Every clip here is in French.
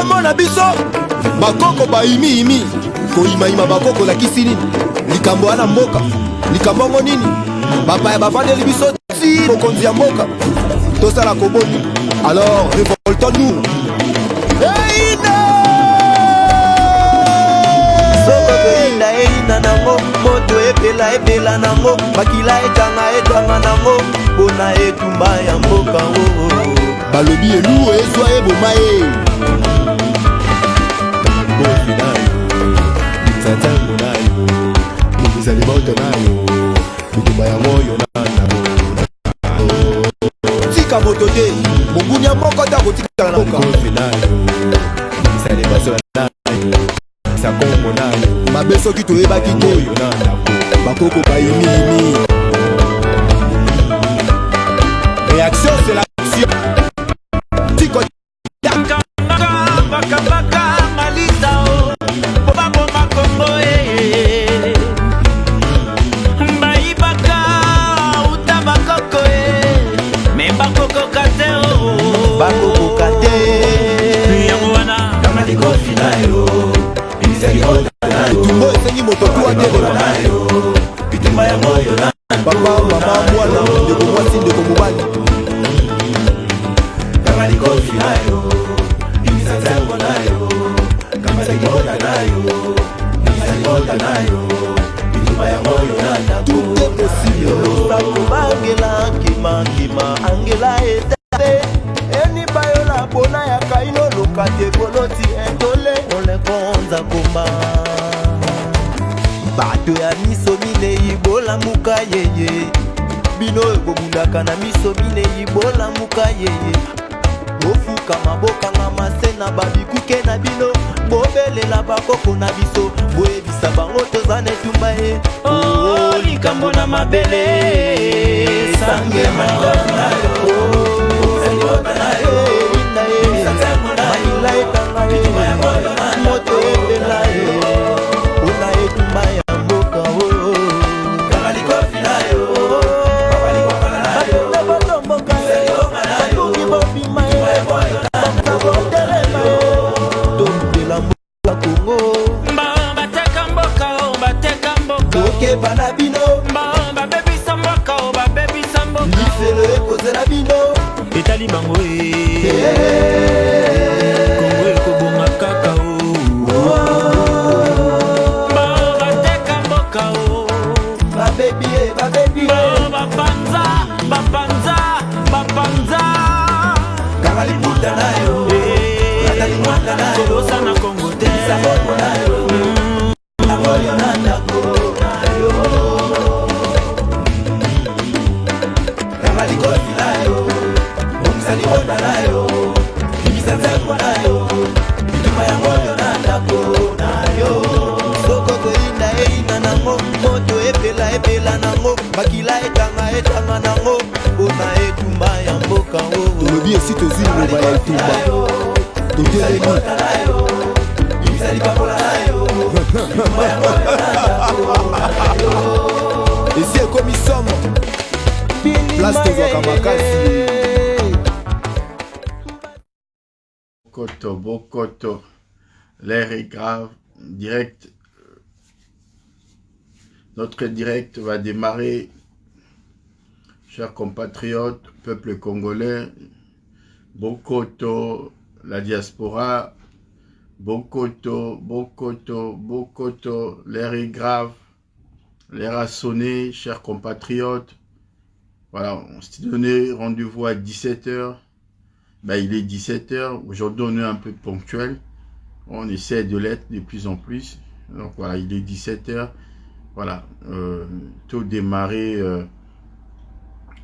likambo na biso bakoko baimi koyimayima bakoko lakisi nini likambo wana mboka likambo ngo nini bapaya bafandeli biso ti mokonzi ya mboka tosala koboni alors révoltons-nous eina nango moto ebela nango makila etanga nango mpona etumba ya mboka balobi elu ezwa eboma ye bofi nayo nzanzango nayo mobizali moto nayo bitumba ya moyo nanabo tika moto te monguni ya moko ta kotikala na mboka bofi nayo mobizali basola nayo sakongo nayo mabe soki toyebaki te oyo nanabo bakoko bayimiyimi réaction c'est l'action tiko baka malita o bobabo makongo mbaibaka uta bakoko me bakoko kate o bakoko kate yango wana kama likofi nayo inisaki nayo tumbo esengi moto kuwa nayo bitumba ya moyo na papa mama mwana ndeko mwasi ndeko mobali kama likofi nayo inisazango nayo kama sekota nayo inisakota nayo bitumba ya moyo na tout est possible sakubangela kima angela etale eni bayola bona ya kaino lokate koloti entole olekonza komba bato ya miso minei bolamuka yeye bino ekobundaka na miso minei bolamuka yeye bofuka mabokanga mase na babikuke na bino bobelela bakoko na biso boyebisa bango toza na etumba ye likambo na mabele sange moto ebela ye ona etumba ya mboka kalalikofi nayo batomboka batungi bobima tondela mboka kongo bateka mboka okeba na bino babebisa mboka lifelo ekozela bino etali bango kongo ekobonga kaka bateka mboka babebi bapanza kakalimuta nayo kakalimwanda nayo kolosa na kongo te saboko nayo amoyo na ndako nayo kakalikofi nayo omisani onda nayo ibisanzango nayo bituma ya moyo na ndako nayo soko koyina nango moto ebela nango makila etanga nango mpona etumba ya mboka tolobi esi tozwi liloba ya etumba totelemi esi ekomi somo place tozwaka makasi Bokoto, l'air est grave, direct. Notre direct va démarrer, chers compatriotes, peuple congolais, Bokoto, la diaspora, Bokoto, l'air est grave, l'air a sonné, chers compatriotes. Voilà, on s'est donné rendez-vous à 17 h. Ben, il est 17 h. Aujourd'hui, on est un peu ponctuel. On essaie de l'être de plus en plus. Donc voilà, il est 17 h. Voilà, tout démarré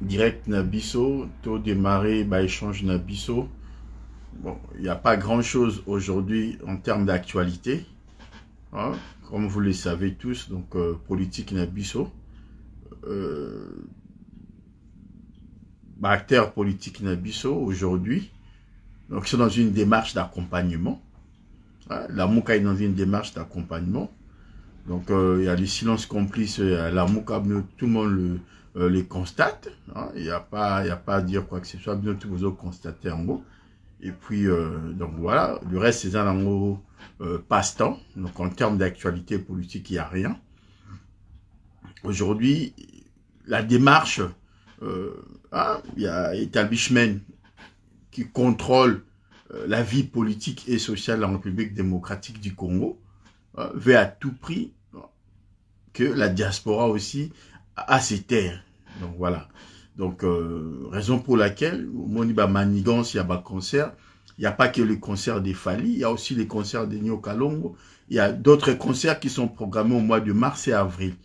direct Nabiso, tout démarré échange Nabiso. Bon, il n'y a pas grand chose aujourd'hui en termes d'actualité, hein, comme vous le savez tous. Donc politique Nabiso, acteurs politiques Nabiso aujourd'hui. Donc ils sont dans une démarche d'accompagnement. Hein, la Mouka est dans une démarche d'accompagnement. Donc, il y a le silence complice, la Mouka, tout le monde les constate. Hein, il n'y a pas à dire quoi que ce soit, bien tout le monde constate en gros. Et puis, donc voilà, le reste, c'est un gros passe-temps. Donc, en termes d'actualité politique, il n'y a rien. Aujourd'hui, la démarche, il y a Establishment qui contrôle la vie politique et sociale de la République démocratique du Congo, veut à tout prix que la diaspora aussi a ses terres. Donc voilà. Donc, raison pour laquelle, au Moniba Manigance, il y a des concerts. Il n'y a pas que le concert des Fali, il y a aussi les concerts de Nyo Kalongo. Il y a d'autres concerts qui sont programmés au mois de mars et avril.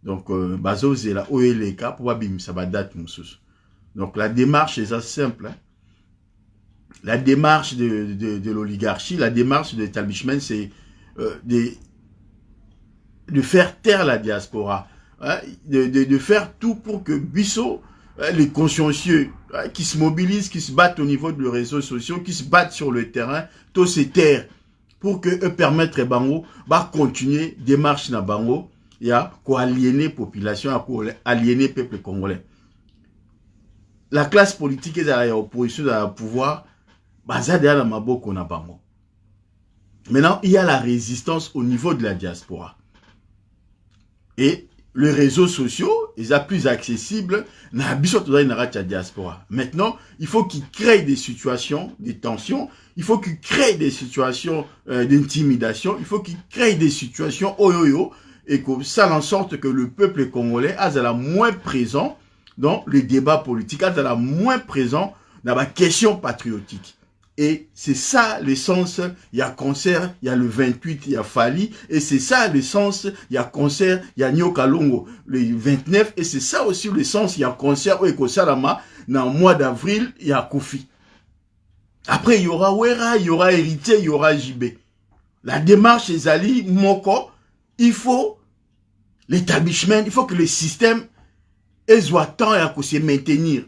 Donc, Bazo Zela, OLK, pour Babim, ça va date, Moussous. Donc, la démarche est assez simple. Hein. La démarche de l'oligarchie, la démarche de l'établissement, c'est de faire taire la diaspora. Hein, de faire tout pour que Bissot, les consciencieux, qui se mobilisent, qui se battent au niveau de réseaux sociaux, qui se battent sur le terrain, tous ces terres, pour que eux permettre Bango, continuer démarche na Bango, il y a quoi aliéner population, aliéner peuple congolais. La classe politique est dans l'opposition, dans le pouvoir, ça derrière la maboko na Bango. Maintenant, il y a la résistance au niveau de la diaspora. Et les réseaux sociaux, ils sont plus accessibles dans la diaspora. Maintenant, il faut qu'ils créent des situations de tension, il faut qu'ils créent des situations d'intimidation, il faut qu'ils créent des situations et que ça en sorte que le peuple congolais a la moins présent dans les débats politiques, a la moins présent dans la question patriotique. Et c'est ça l'essence, il y a concert, il y a le 28, il y a Fali, et c'est ça l'essence, il y a concert, il y a Nyo Kalongo, le 29, et c'est ça aussi l'essence, il y a concert, au Ekosalama, dans le mois d'avril, il y a Kofi. Après, il y aura Wera, il y aura Héritier, il y aura JB. La démarche des Ali, Moko, il faut l'établissement, il faut que le système ait temps à se maintenir.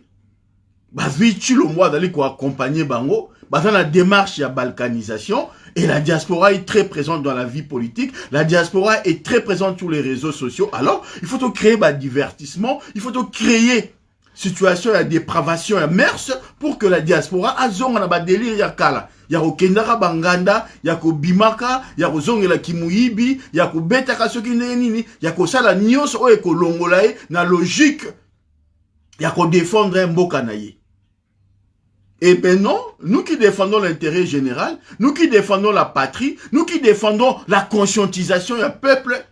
Tu le mois d'aller accompagner Bango, dans la démarche, il y a balkanisation, et la diaspora est très présente dans la vie politique, la diaspora est très présente sur les réseaux sociaux. Alors, il faut créer un divertissement, il faut créer situation de dépravation et mers pour que la diaspora a un délire, il y a kala. Il y a Kendara Banganda, il y a Bimaka, il y a Zongela Kimuibi, il y a Betaka Sokineni, il y a Sala Nyos o eko Longolae, na logique, il y a défendre un Mbokanaye. Et ben non, nous qui défendons l'intérêt général, nous qui défendons la patrie, nous qui défendons la conscientisation du peuple,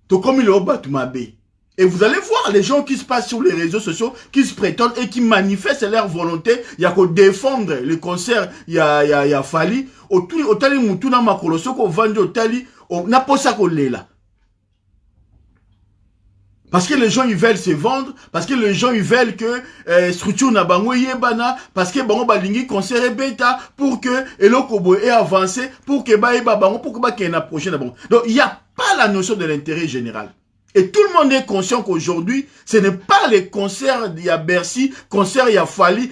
tout comme il est au Batumabé. Et vous allez voir les gens qui se passent sur les réseaux sociaux, qui se prétendent et qui manifestent leur volonté, il y a qu'à défendre les concerts, il y a Fali, au tali mutuna makoloso ko vende au tali, n'a pas ça qu'on l'est là. Parce que les gens ils veulent se vendre, parce que les gens ils veulent que structure na bango yebana, parce que bango balingi concert bêta pour que elokobo ait avancé, pour que ba eba bango, pour que ba qu'il y ait une prochaine bango. Donc il n'y a pas la notion de l'intérêt général. Et tout le monde est conscient qu'aujourd'hui, ce n'est pas les concerts il y a Bercy, concerts il y a Fali,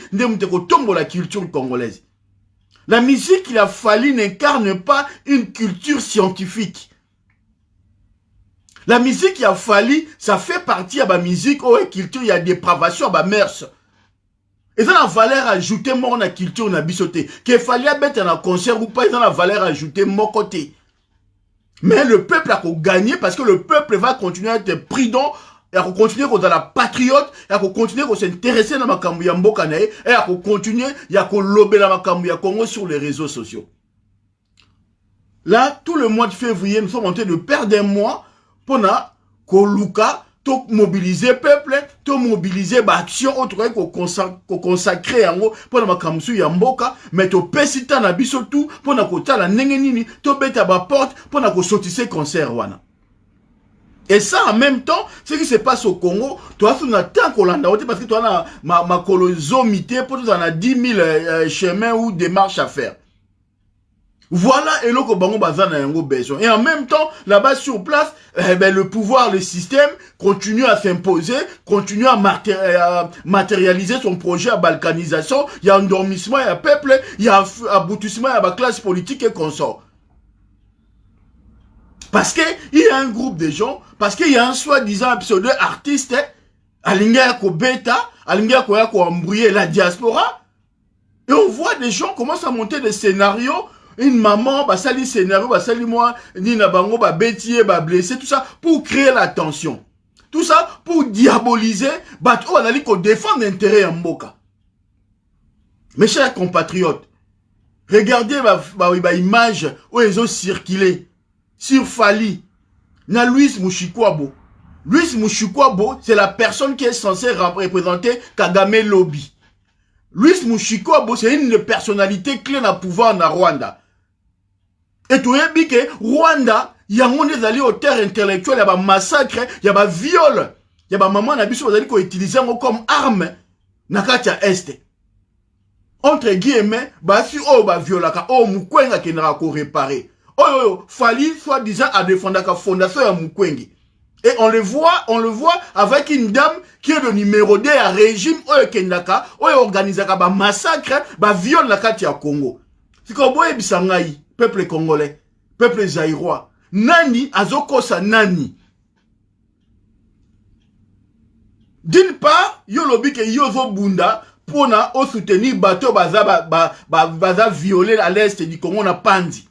tombe la culture congolaise. La musique il y a Fali n'incarne pas une culture scientifique. La musique il y a Fali, ça fait partie de la musique, culture, il y a dépravation, il y a mers. Et ça a la valeur ajoutée, moi, la culture, on a bisoté. Qu'il fallait mettre un concert ou pas, ils ont la valeur ajoutée, mon côté. Mais le peuple a gagné parce que le peuple va continuer à être prudent, et à continuer à être la patriote, et à continuer à s'intéresser dans ma Makambu ya Mbokanae, et à continuer à lober la Makambu ya Congo sur les réseaux sociaux. Là, tout le mois de février, nous sommes en train de perdre un mois pour Koluka, to mobiliser peuple, to mobiliser action autre qu'on consacrer en gros pour ma kamsu ya mboka, mais to pesita na biso tout pour na kota la nini, to beta ba porte pour na ko sortir concert wana. Et ça en même temps, ce qui se passe au Congo, tu as fait un temps qu'on l'a parce que tu as ma colosomité pour tu en as 10 000 chemins ou démarches à faire. Voilà, et là, besoin. Et en même temps, là-bas sur place, le pouvoir, le système continue à s'imposer, continue à matérialiser son projet à balkanisation. Il y a endormissement, il y a peuple, il y a aboutissement, il y a la classe politique et consort. Parce qu'il y a un groupe de gens, parce qu'il y a un soi-disant pseudo-artiste, Alinga Yako Beta, Alinga Yako embrouiller la diaspora. Et on voit des gens commencent à monter des scénarios. Une maman, bah, sali scénario, bah, sali moi, ni na bango, bah, bêtier, bah, blessé, tout ça, pour créer la tension. Tout ça, pour diaboliser, bah, on a dit qu'on défend l'intérêt en Mboka. Mes chers compatriotes, regardez ma image où ils ont circulé sur Fali. Na Louis Mushikwabo. Louis Mushikwabo, c'est la personne qui est censée représenter Kagame Lobby. Louis Mushikwabo, c'est une personnalité clé dans le pouvoir na Rwanda. Et tu as dit que Rwanda, il y a des alliés aux terres intellectuelles, il y a des massacres, il y a des viols. Il y a des mamans qui utilisent comme arme na Katia Est. Entre guillemets, si on va violer, on mukwenga qui n'a pas réparé. Fali, soi-disant, à défendre la fondation à Mukwengi. Et on le voit avec une dame qui est le numéro 2 à régime, Kendaka, organise un massacre, viol la Katia Congo. C'est comme boye bisangai, peuple congolais, peuple zaïrois. Nani, azokosa nani. D'une part, yolobi ke yozo bunda, pour na soutenir bateau baza violer à l'est du Congo na pandi.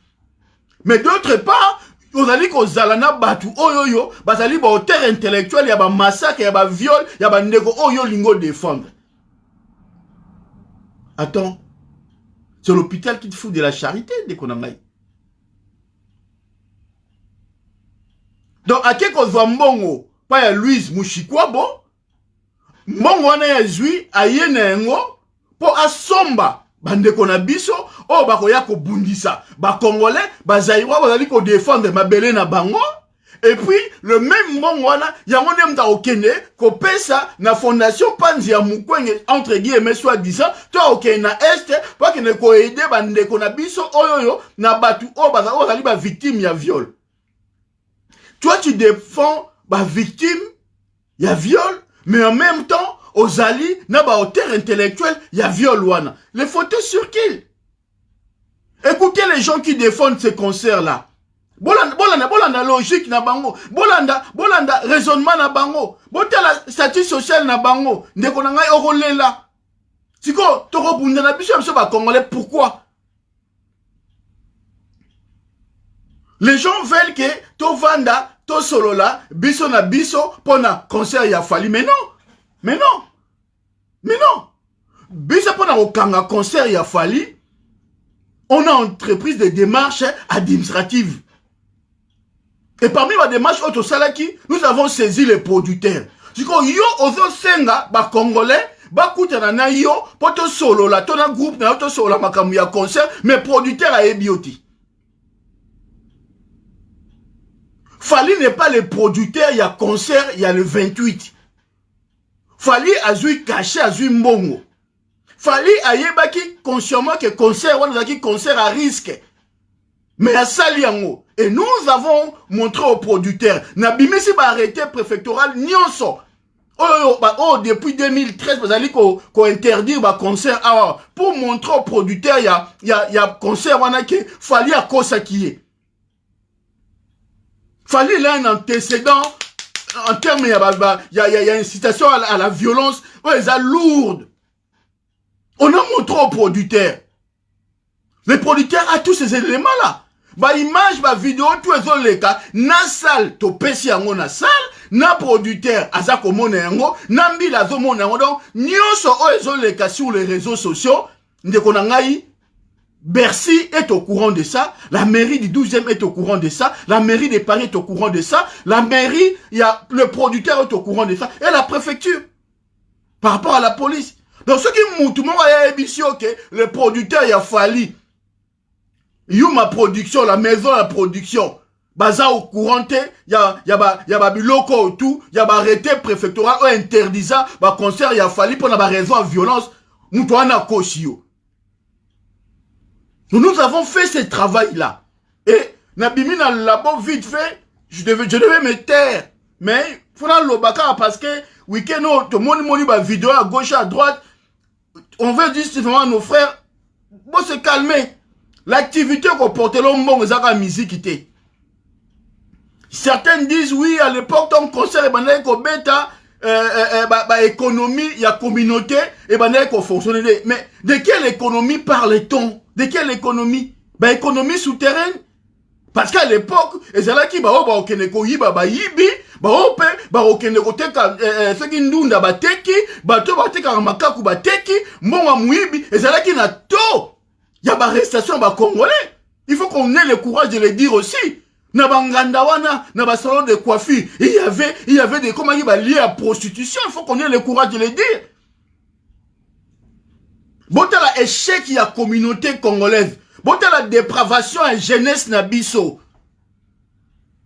Mais d'autre part, vous allez qu'on zalana batu oyoyo, bazali ba terre intellectuelle, y'a ba massacre, y'a ba viol, y'a ba nego oyo lingo défendre. Attends, c'est l'hôpital qui te fout de la charité dès qu'on a maï. Donc, à quel qu'on voit mbongo, pas y'a Louise Mushikwabo, mbongo wana ya zui, a yenengo, pour asomba. Bande kona biso, bakoya ko bundisa. Congolais, zaïrois, bazali ko défendre mabele na bango. Et puis, le même mbongo wana, yango nemta okene, ko pesa na fondation Panzi ya Mukwenge, entre guillemets, soi-disant, toi okene na Est, pour que ne ko aider bande kona biso, oyoyo, na batu, bazali ba victime ya viol. Toi, tu défends ba victime ya viol, mais en même temps, aux alliés, n'a pas au terre intellectuelle, il y a viol wana. Les photos sur qui? Écoutez les gens qui défendent ces concerts-là. Bolanda logique na bango. Bolanda raisonnement na bango. Bolanda statut social na bango. Ndeko na ngai orolela. Siko, toro bunda na biso ba congolais, pourquoi? Les gens veulent que to vanda, to solola, biso na biso, pona concert ya Fali. Mais non. Mais non. Mais non. Bisa pona okanga concert ya Fali, on a entreprise des démarches administratives. Et parmi les démarches autosalaki, nous avons saisi les producteurs. Du coup, yo ozo senga ba congolais, ba kutana na yo poto solo la tona groupe na to solo makamu ya concert, mais producteurs a ebioti. Fali n'est pas le producteur, il y a concert, il y a le 28. Fali azui caché, azui mbongo. Fali ayebaki consciemment que concert, on a dit concert à risque. Mais à Saliango. Et nous avons montré aux producteurs. Nabimisi ba arrêté préfectoral nyonso. Depuis 2013, vous allez qu'on interdire ba concert. Pour montrer aux producteurs, il y a concert, on a que Fali à Kosa qui est. Fali là un antécédent. En termes, il y a une citation à la violence, ils sont lourde. On a montré aux producteurs. Les producteurs ont tous ces éléments-là. Image, vidéo, tous les cas, na salle, to pesi yango na salle, na producteur, azako mone yango, na mbila azo mone yango, donc, nyonso oezo les cas sur les réseaux sociaux, ndeko na ngai, Bercy est au courant de ça, la mairie du 12e est au courant de ça, la mairie de Paris est au courant de ça, la mairie, le producteur est au courant de ça, et la préfecture, par rapport à la police. Donc ce qui tout le monde a émission que le producteur il a fallu, ma production, la maison de la production, baza au courant, il y a biloko tout, il y a arrêté préfectoral interdisant, concert il a fallu pour la raison de violence, moutoana kosio. Nous avons fait ce travail-là. Et, Nabimi dans le labo vite fait, je devais me taire. Mais, il faut le baka parce que, week-end, tout le monde a vidéo à gauche, à droite. On veut dire justement à nos frères, bon, se calmer. L'activité qu'on porte l'homme, bon, la musique. Certains disent, oui, à l'époque, ton concert est bandé qu'on bêta, économie, il y a communauté, et qu'on fonctionne. Mais de quelle économie parle-t-on? De quelle économie? Économie souterraine? Parce qu'à l'époque, et c'est là qui okende koyiba yibi, okende koteka seki ndunda bateki, bato bateka makaku bateki, mbonga muibi, et c'est là qui na to. Il y a arrestation congolais. Il faut qu'on ait le courage de le dire aussi. Na banganda wana, na ba salon de coiffure, il y avait des comment il va lier à prostitution, il faut qu'on ait le courage de le dire. Bon, t'as l'échec de la communauté congolaise. Bon, t'as la dépravation à jeunesse nabiso.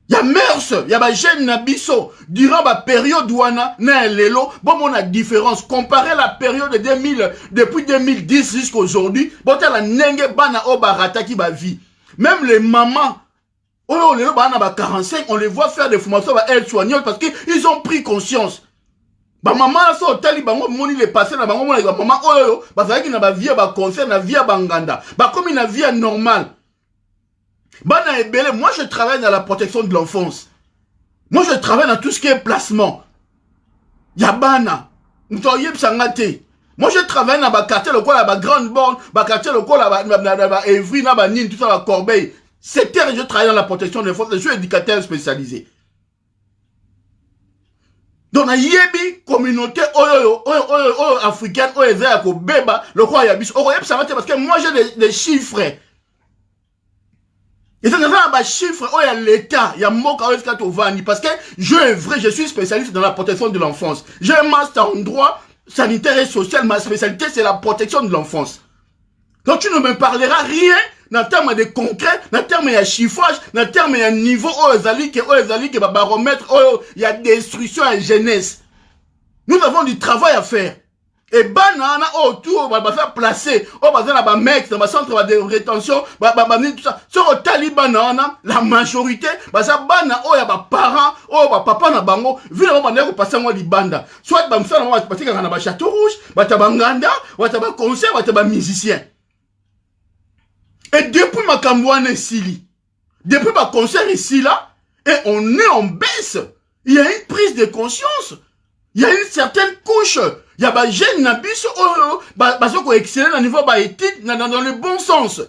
Il y a mœurs, il y a jeune nabiso. Durant la période wana, na lelo, bon, on a différence. Comparer la période de 2000, depuis 2010 jusqu'à aujourd'hui, bon, t'as la nenge bana obarata qui va vie. Même les mamans, oh, les bana ba 45, on les voit faire des formations à elles soignantes parce qu'ils ont pris conscience. Ba maman so tali bango moni le passé na bango mona maman oyo ba zaki na ba vie ba concert na vie banganda ba comme une vie normale. Bana ebele, moi je travaille dans la protection de l'enfance. Moi je travaille dans tout ce qui est placement. Ya bana ntoyeb sangate. Moi je travaille dans ba quartier le quoi ba grande borne, ba quartier le quoi ba Evry na ba Nine tout ça ba Corbeil. Secteur je travaille dans la protection de l'enfance, je suis éducateur spécialisé. Donc, il y a une communauté africaine, beba, le roi Yabis. Parce que moi, j'ai des chiffres. Et ça, des chiffres, il y a l'État, il y a Moka, parce que je suis spécialiste dans la protection de l'enfance. J'ai un master en droit sanitaire et social. Ma spécialité, c'est la protection de l'enfance. Donc, tu ne me parleras rien dans le terme de concret, dans le terme de chiffrage, dans le terme de niveau, baromètre, il y a destruction à jeunesse. Nous avons du travail à faire. Et banana autour, on va faire placer, on va faire un mec dans le centre de rétention, tout ça. Sur le taliban, la majorité, ça banana, il y a des parents, papa na bango, vu la manière qu'on passe à l'ibanda. Soit, on va passer dans le château rouge, on va banganda, on va concert, on va musicien. Et depuis ma Cambouane ici, depuis ma concert ici là, et on est en baisse. Il y a une prise de conscience. Il y a une certaine couche. Il y a des jeunes nabis qui ont excellé dans le niveau éthique, dans le bon sens.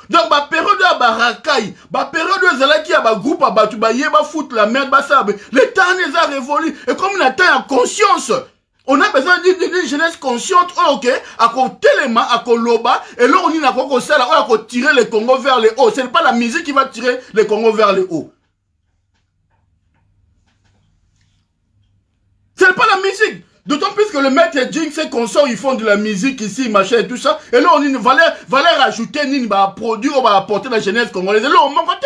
Donc, la période de Barakai, la période de la groupe à Batoubaye, fout la merde, le temps les a révolus. Et comme on a en conscience, on a besoin d'une jeunesse consciente, ok, à côté les mains, à Koloba, et là on y a quoi ça, là, on a tirer le Congo vers le haut. Ce n'est pas la musique qui va tirer le Congo vers le haut. Ce n'est pas la musique. D'autant plus que le maître Jing, ses consorts, ils font de la musique ici, machin et tout ça. Et là, on va rajouter, on va produire, on va apporter la jeunesse congolaise. Et là, on m'en côté.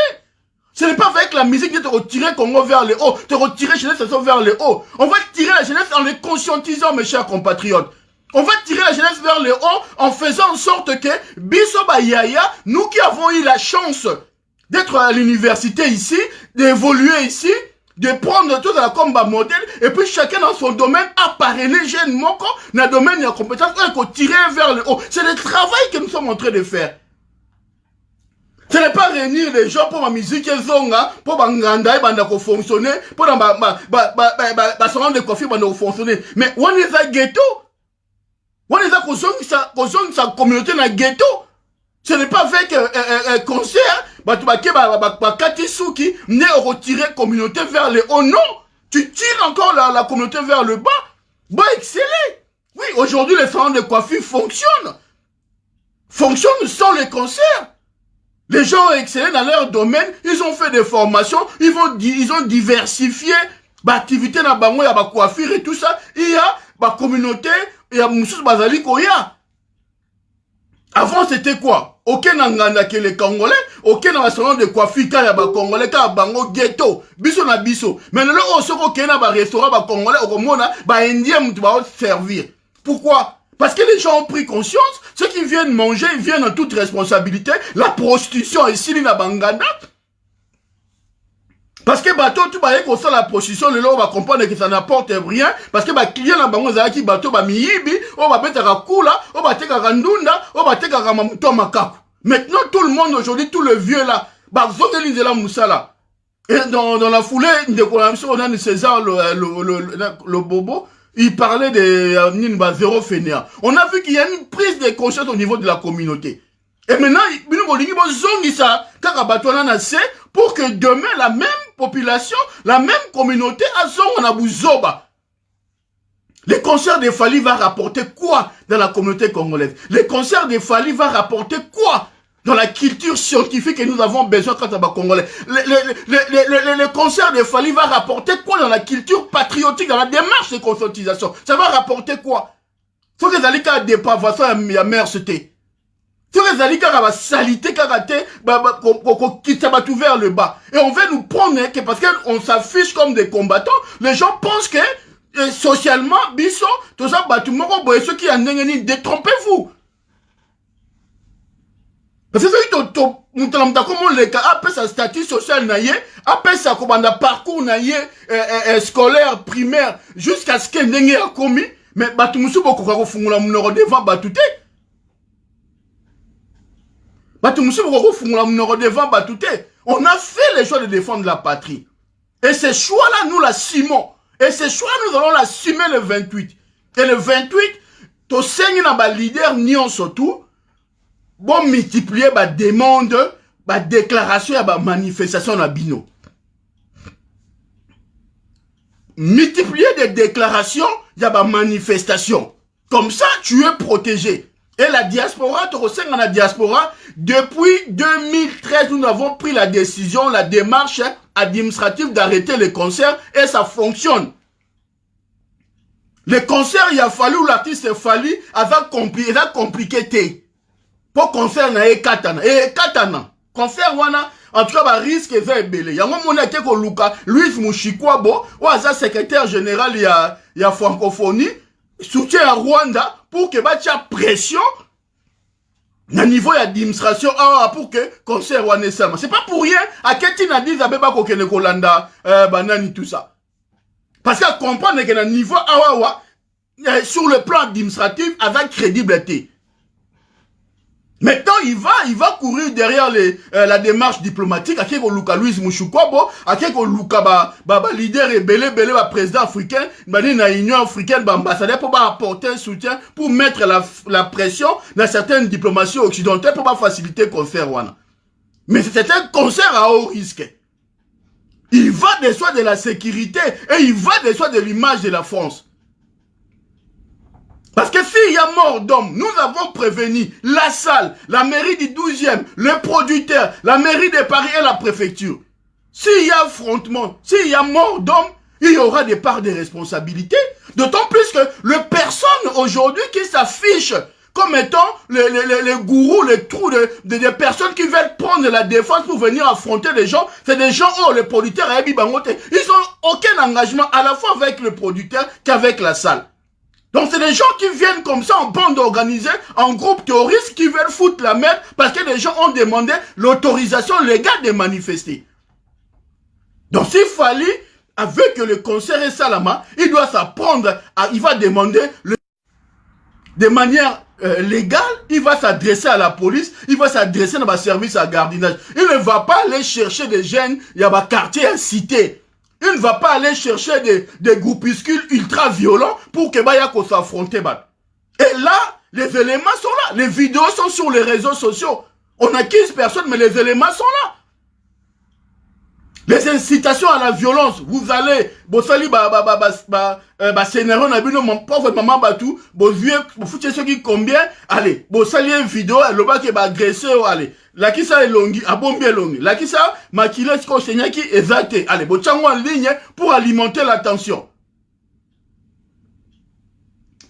Ce n'est pas avec la musique de te retirer Congo vers le haut, te retirer la jeunesse vers le haut. On va tirer la jeunesse en les conscientisant, mes chers compatriotes. On va tirer la jeunesse vers le haut en faisant en sorte que, Biso Bayaya, nous qui avons eu la chance d'être à l'université ici, d'évoluer ici, de prendre tout comme modèle, et puis chacun dans son domaine a parrainé jeune moko, dans le domaine de la compétence, on va tirer vers le haut. C'est le travail que nous sommes en train de faire. Ce n'est pas réunir les gens pour ma musique et zonga, pour banganda et banda fonctionner, pour dans salon de coiffure banda fonctionner. Mais on est à ghetto. On est à cause sa communauté dans ghetto. Ce n'est pas avec concert, Katisuki, né retirer communauté vers le haut. Non, tu tires encore la communauté vers le bas. Bah, excellent. Oui, aujourd'hui, les salons de coiffure fonctionnent. Fonctionnent sans les concerts. Les gens ont excellé dans leur domaine, ils ont fait des formations, ils ont diversifié l'activité dans bango, il y a la coiffure et tout ça. Il y a la communauté, il y a Moussous Bazali Koya. Avant, c'était quoi? Aucun n'enganda que les Congolais, aucun dans le salon de coiffure, il y a des Congolais, il y a bango ghetto, biso na biso. Mais là, on se retrouve dans un restaurant, des Congolais, au monde, des Indiens, tu vas servir. Pourquoi? Parce que les gens ont pris conscience, ceux qui viennent manger, ils viennent en toute responsabilité. La prostitution ici, na banganda. Parce que bateau, tu vas comme ça la prostitution, le lot, on va comprendre que ça n'apporte rien. Parce que client na bango, qui bateau, miyibi, on va mettre à kula, on va mettre à ndunda, on va mettre à mamuto makaku. Maintenant, tout le monde aujourd'hui, tout le vieux là, zongeli la moussala. Et dans la foulée, on a César, le bobo, il parlait de zéro fainéant. On a vu qu'il y a une prise de conscience au niveau de la communauté. Et maintenant, pour que demain, la même population, la même communauté, les concerts de Fali va rapporter quoi dans la communauté congolaise? Les concerts de Fali va rapporter quoi dans la culture scientifique que nous avons besoin quand on va congolais? Les concerts de Fali va rapporter quoi dans la culture patriotique, dans la démarche de conscientisation? Ça va rapporter quoi? Faut que les alika dépravation ya mère c'était. Faut que les alika va salité karaté quitter tout vers le bas. Et on veut nous prendre que parce qu'on s'affiche comme des combattants, les gens pensent que socialement biso tout ça batumoko boye ceux qui en nengeni détrompez-vous. Parce que comment les cas après sa statut social naïe, après sa commande parcours naïe scolaire primaire jusqu'à ce que n'engé a commis, mais batumusu boko kako fungula munoro devant batute. Batumusu boko kako fungula munoro devant batute. On a fait les choix de défendre la patrie. Et ces choix-là, nous l'assumons. Et ces choix, nous allons l'assumer le 28. Et le 28, to seigne na ba leader nion surtout. Bon multiplier ba demande, ba déclaration et ba manifestation na bino. Multiplier des déclarations, il y a ba manifestation. Comme ça, tu es protégé. Et la diaspora, tu ressens dans la diaspora, depuis 2013, nous avons pris la décision, la démarche administrative d'arrêter les concerts et ça fonctionne. Les concerts, il a fallu, l'artiste fallu, avec compliqué. Pour concert na katana concert wana en tout cas ba risque est belé yango mona ke ko luka Louis Mushikwabo oaza secrétaire général ya francophonie soutien à Rwanda pour que ba tia pression na niveau d'administration pour que concert wana sama. C'est pas pour rien à Ketina dit abeba ko kene kolanda banani tout ça. Parce qu'à comprendre que na niveau sur le plan administratif avec crédibilité. Maintenant, il va courir derrière la démarche diplomatique. Avec Louis Mushikwabo, avec leader et belé président africain, na Union africaine, ambassadeur pour apporter un soutien, pour mettre la pression dans certaines diplomaties occidentales pour faciliter le concert. Mais c'est un concert à haut risque. Il va de soi de la sécurité et il va de soi de l'image de la France. Parce que s'il y a mort d'homme, nous avons prévenu la salle, la mairie du 12e, le producteur, la mairie de Paris et la préfecture. S'il y a affrontement, s'il y a mort d'homme, il y aura des parts de responsabilité. D'autant plus que les personnes aujourd'hui qui s'affichent comme étant les gourous, les trous des personnes qui veulent prendre la défense pour venir affronter les gens, c'est des gens, les producteurs, ils n'ont aucun engagement à la fois avec le producteur qu'avec la salle. Donc c'est des gens qui viennent comme ça en bande organisée, en groupe terroriste, qui veulent foutre la merde parce que les gens ont demandé l'autorisation légale de manifester. Donc s'il fallait, avec le concert et Salama, il doit s'apprendre, il va demander de manière légale, il va s'adresser à la police, il va s'adresser dans le service à gardiennage. Il ne va pas aller chercher des jeunes, il y a un quartier, une cité. Il ne va pas aller chercher des groupuscules ultra violents pour que Bayako s'affronte. Et là, les éléments sont là. Les vidéos sont sur les réseaux sociaux. On a 15 personnes, mais les éléments sont là. Les incitations à la violence, vous allez, Bossali, scénario, mon pauvre maman Batou, vieux, foutez ceux qui combien, allez, Bossali une vidéo, le bas qui va agresser, allez, la qui ça est longue, à bombe longue, la qui ça, maquillé, ce qu'on saigne qui est exacté, allez, Bochango en ligne pour alimenter la tension.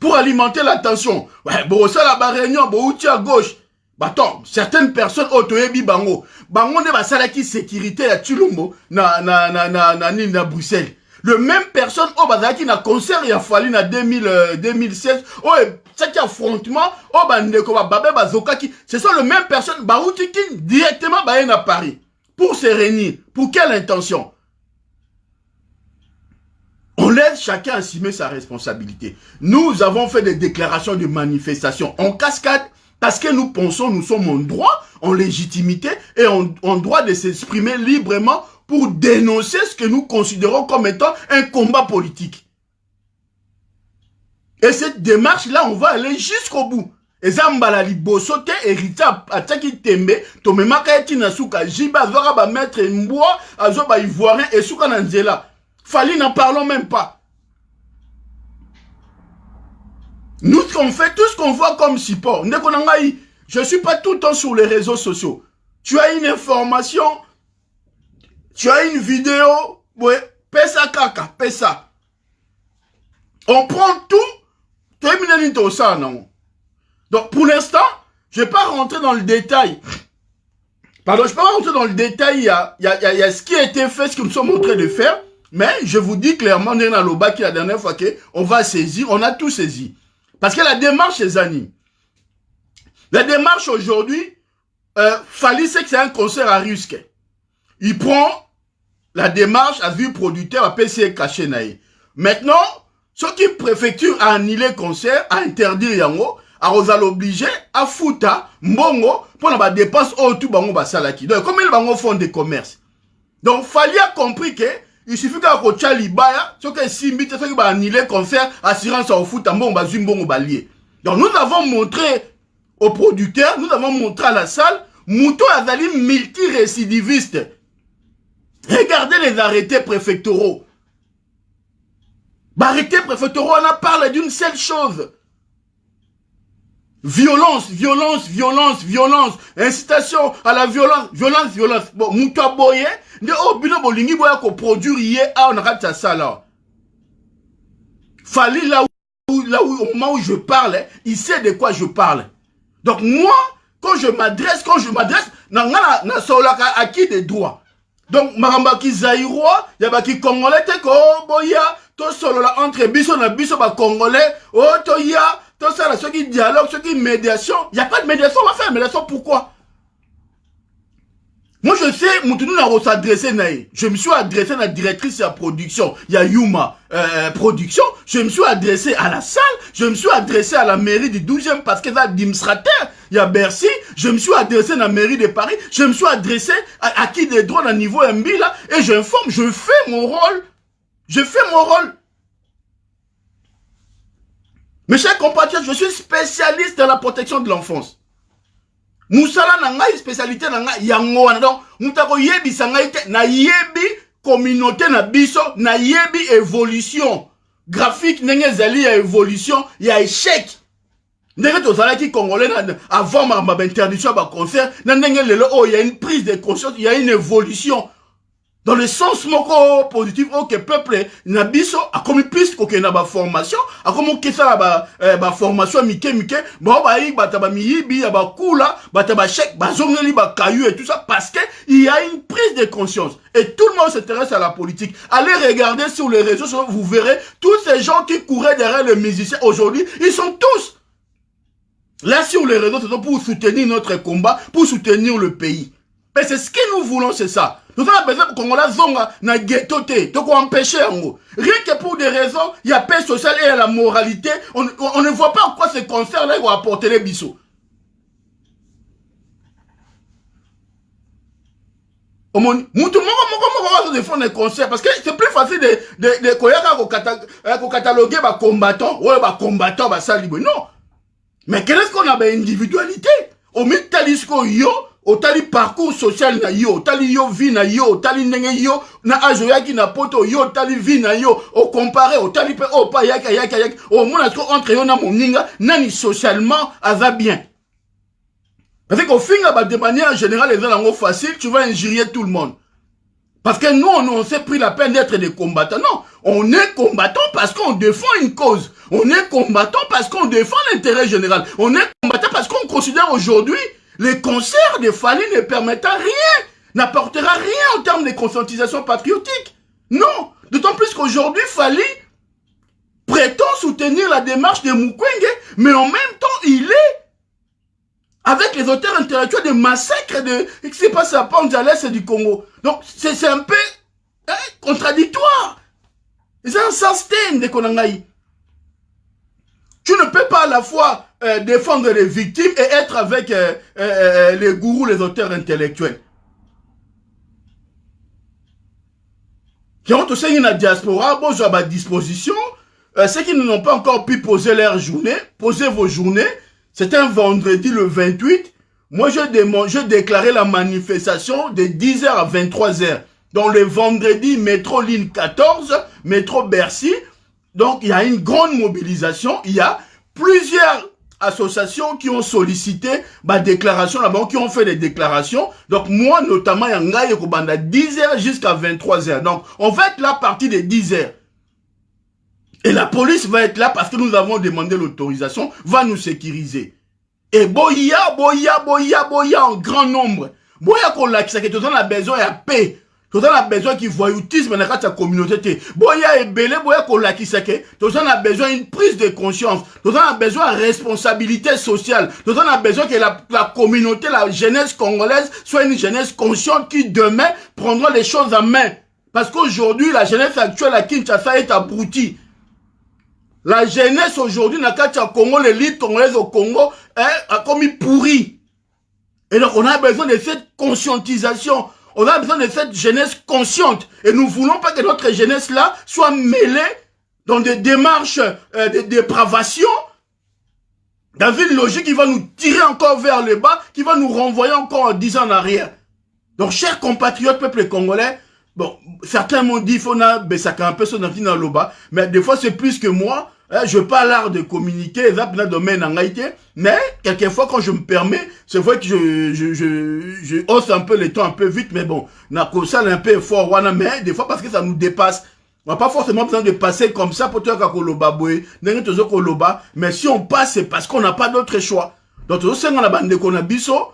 Pour alimenter la tension. Ouais, Bossala, réunion, Bouti à gauche. Attends, certaines personnes autoyebi bango ne ba salaki sécurité à Tulumbo na Bruxelles. Le même personne au bazaki na concert ya fali na 2016 cet affrontement au bandeko ba babé bazokaki, ce sont les mêmes personnes baouti qui directement ba à Paris pour se réunir. Pour quelle intention? On laisse chacun assumer sa responsabilité. Nous avons fait des déclarations de manifestation en cascade. Parce que nous pensons, nous sommes en droit, en légitimité et en droit de s'exprimer librement pour dénoncer ce que nous considérons comme étant un combat politique. Et cette démarche-là, on va aller jusqu'au bout. Et ça, mbala liboso te hérita ataki tembe, to memaka eti na suka, jiba azora ba mettre mboa, azo ba ivoirien, et suka na nzela. Fali, n'en parlons même pas. Nous, ce qu'on fait, tout ce qu'on voit comme support, je suis pas tout le temps sur les réseaux sociaux. Tu as une information, tu as une vidéo, ouais, pesa kaka, pesa. On prend tout, donc pour l'instant, je ne vais pas rentrer dans le détail. Pardon, je ne vais pas rentrer dans le détail, il y a ce qui a été fait, ce que nous sommes en train de faire, mais je vous dis clairement, on est dans le bas qui la dernière fois qu'on va saisir, on a tout saisi. Parce que la démarche, les amis, la démarche aujourd'hui, Fali sait que c'est un concert à risque. Il prend la démarche à vue producteur à PCE caché naï. Maintenant, ceux qui préfecture à annuler le concert, à interdire yango, à l'obliger à foutre mbongo pour la dépense autour bango basalaki. Donc, comme ils bango font des commerces. Donc, Fali a compris que il suffit qu'à kocha libaya, ceux qui simbite, ceux qui va annuler le concert, assurance au foot, mbongo bazum mbongo balié. Donc, nous avons montré aux producteurs, nous avons montré à la salle, Mouto Azali multirécidiviste. Regardez les arrêtés préfectoraux. Arrêtés préfectoraux, on a parlé d'une seule chose. Violence, violence, violence, violence. Incitation à la violence, violence, violence. Bon, Mouto Aboye, de Obino Bolingi Boya ko produire hier, on a raté ça là. Fali là où, au moment où je parle, il sait de quoi je parle. Donc moi, quand je m'adresse, na solaka acquis des droits. Donc, maramba ki zaïrois, yaba ki congolais, te ko boya, to solo la entre biso na biso ba congolais, oh to ya, to ça là, ceux qui dialogue, ceux qui médiation, il n'y a pas de médiation, on va faire médiation, pourquoi? Moi je sais, Moutonou n'a pas adressé naï. Je me suis adressé à la directrice de la production, il y a Yuma production, je me suis adressé à la salle, je me suis adressé à la mairie du 12e parce que là, administrateur, il y a Bercy, je me suis adressé à la mairie de Paris, je me suis adressé à qui des droits à niveau MB là, et j'informe, je fais mon rôle. Je fais mon rôle. Mes chers compatriotes, je suis spécialiste dans la protection de l'enfance. Moussala nangai spécialité nangai yango wana donc mutako yebi sangai te na yebi communauté na biso na yebi évolution graphique ndenge zali ya évolution ya échec ndenge tozala ki congolais avant ma interdiction ba concert na ndenge lelo oh il y a une prise de conscience il y a une évolution dans le sens moko positif que peuple na biso a comme plus que na ba formation a comme que ça ba formation mike bon ba yi ba taba miyibi ya ba kula ba taba chèque ba zongeli ba caillou et tout ça parce que il y a une prise de conscience et tout le monde s'intéresse à la politique. Allez regarder sur les réseaux sociaux, vous verrez tous ces gens qui couraient derrière les musiciens aujourd'hui, ils sont tous là sur les réseaux sociaux pour soutenir notre combat, pour soutenir le pays. Mais c'est ce que nous voulons, c'est ça. Nous avons besoin pour qu'on la zonga na ghetto te, donc on empêcher en gros. Rien que pour des raisons, il y a paix sociale et la moralité, on ne voit pas en quoi ce concert-là va apporter les bisous. Moutou défendre les concerts parce que c'est plus facile de cataloguer les combattants, ouais, les combattants, ça libre. Non. Mais qu'est-ce qu'on a d'individualité? Au milieu de yo, otali parcours social na yo, otali yo vie na yo, otali ndenge yo na ajo yaki na poto yo, otali vie na yo, o comparé otali pe o pa yaka o mona ko entre yo na moninga nani socialement aza bien. Parce qu'au final de manière générale les gens facile, tu vas injurier tout le monde. Parce que nous on s'est pris la peine d'être des combattants. Non, on est combattants parce qu'on défend une cause. On est combattants parce qu'on défend l'intérêt général. On est combattants parce qu'on considère aujourd'hui les concerts de Fali ne permettent rien, n'apportera rien en termes de conscientisation patriotique. Non, d'autant plus qu'aujourd'hui, Fali prétend soutenir la démarche de Mukwege, mais en même temps, il est avec les auteurs intellectuels de massacres de ce qui s'est passé à Panzalès et du Congo. Donc, c'est un peu contradictoire. C'est un sustain de Konangaï. Tu ne peux pas à la fois défendre les victimes et être avec les gourous, les auteurs intellectuels. Qui ont aussi une diaspora, bon, à ma disposition, ceux qui n'ont pas encore pu poser leur journée, posez vos journées. C'est un vendredi le 28. Moi, je déclarais la manifestation de 10h à 23h. Donc, le vendredi, métro ligne 14, métro Bercy. Donc, il y a une grande mobilisation. Il y a plusieurs associations qui ont sollicité ma déclaration là-bas, qui ont fait des déclarations. Donc, moi, notamment, il y a un gars qui est 10h jusqu'à 23h. Donc, on va être là à partir de 10h. Et la police va être là parce que nous avons demandé l'autorisation, va nous sécuriser. Et boya en grand nombre. Boya qu'on l'a, que tout le monde a besoin de paix. Tout le monde a besoin qu'il voyoutisme dans la communauté. Boya est belé, boya qu'on l'a, que tout le monde a besoin d'une prise de conscience. Tout le monde a besoin de responsabilité sociale. Tout le monde a besoin que la communauté, la jeunesse congolaise soit une jeunesse consciente qui demain prendra les choses en main. Parce qu'aujourd'hui, la jeunesse actuelle à Kinshasa est abrutie. La jeunesse aujourd'hui, dans le Congo, l'élite congolaise au Congo, a commis pourri. Et donc, on a besoin de cette conscientisation. On a besoin de cette jeunesse consciente. Et nous ne voulons pas que notre jeunesse-là soit mêlée dans des démarches de dépravation, dans une logique qui va nous tirer encore vers le bas, qui va nous renvoyer encore 10 ans en arrière. Donc, chers compatriotes, peuple congolais, bon, certains m'ont dit, il faut un peu son dans le bas, mais des fois, c'est plus que moi. Je parle l'art de communiquer, mais quelquefois quand je me permets, c'est vrai que je hausse un peu les temps un peu vite, mais bon, ça un peu fort, mais des fois parce que ça nous dépasse. On n'a pas forcément besoin de passer comme ça pour toi mais si on passe, c'est parce qu'on n'a pas d'autre choix. Donc, on a bande qu'on a biso,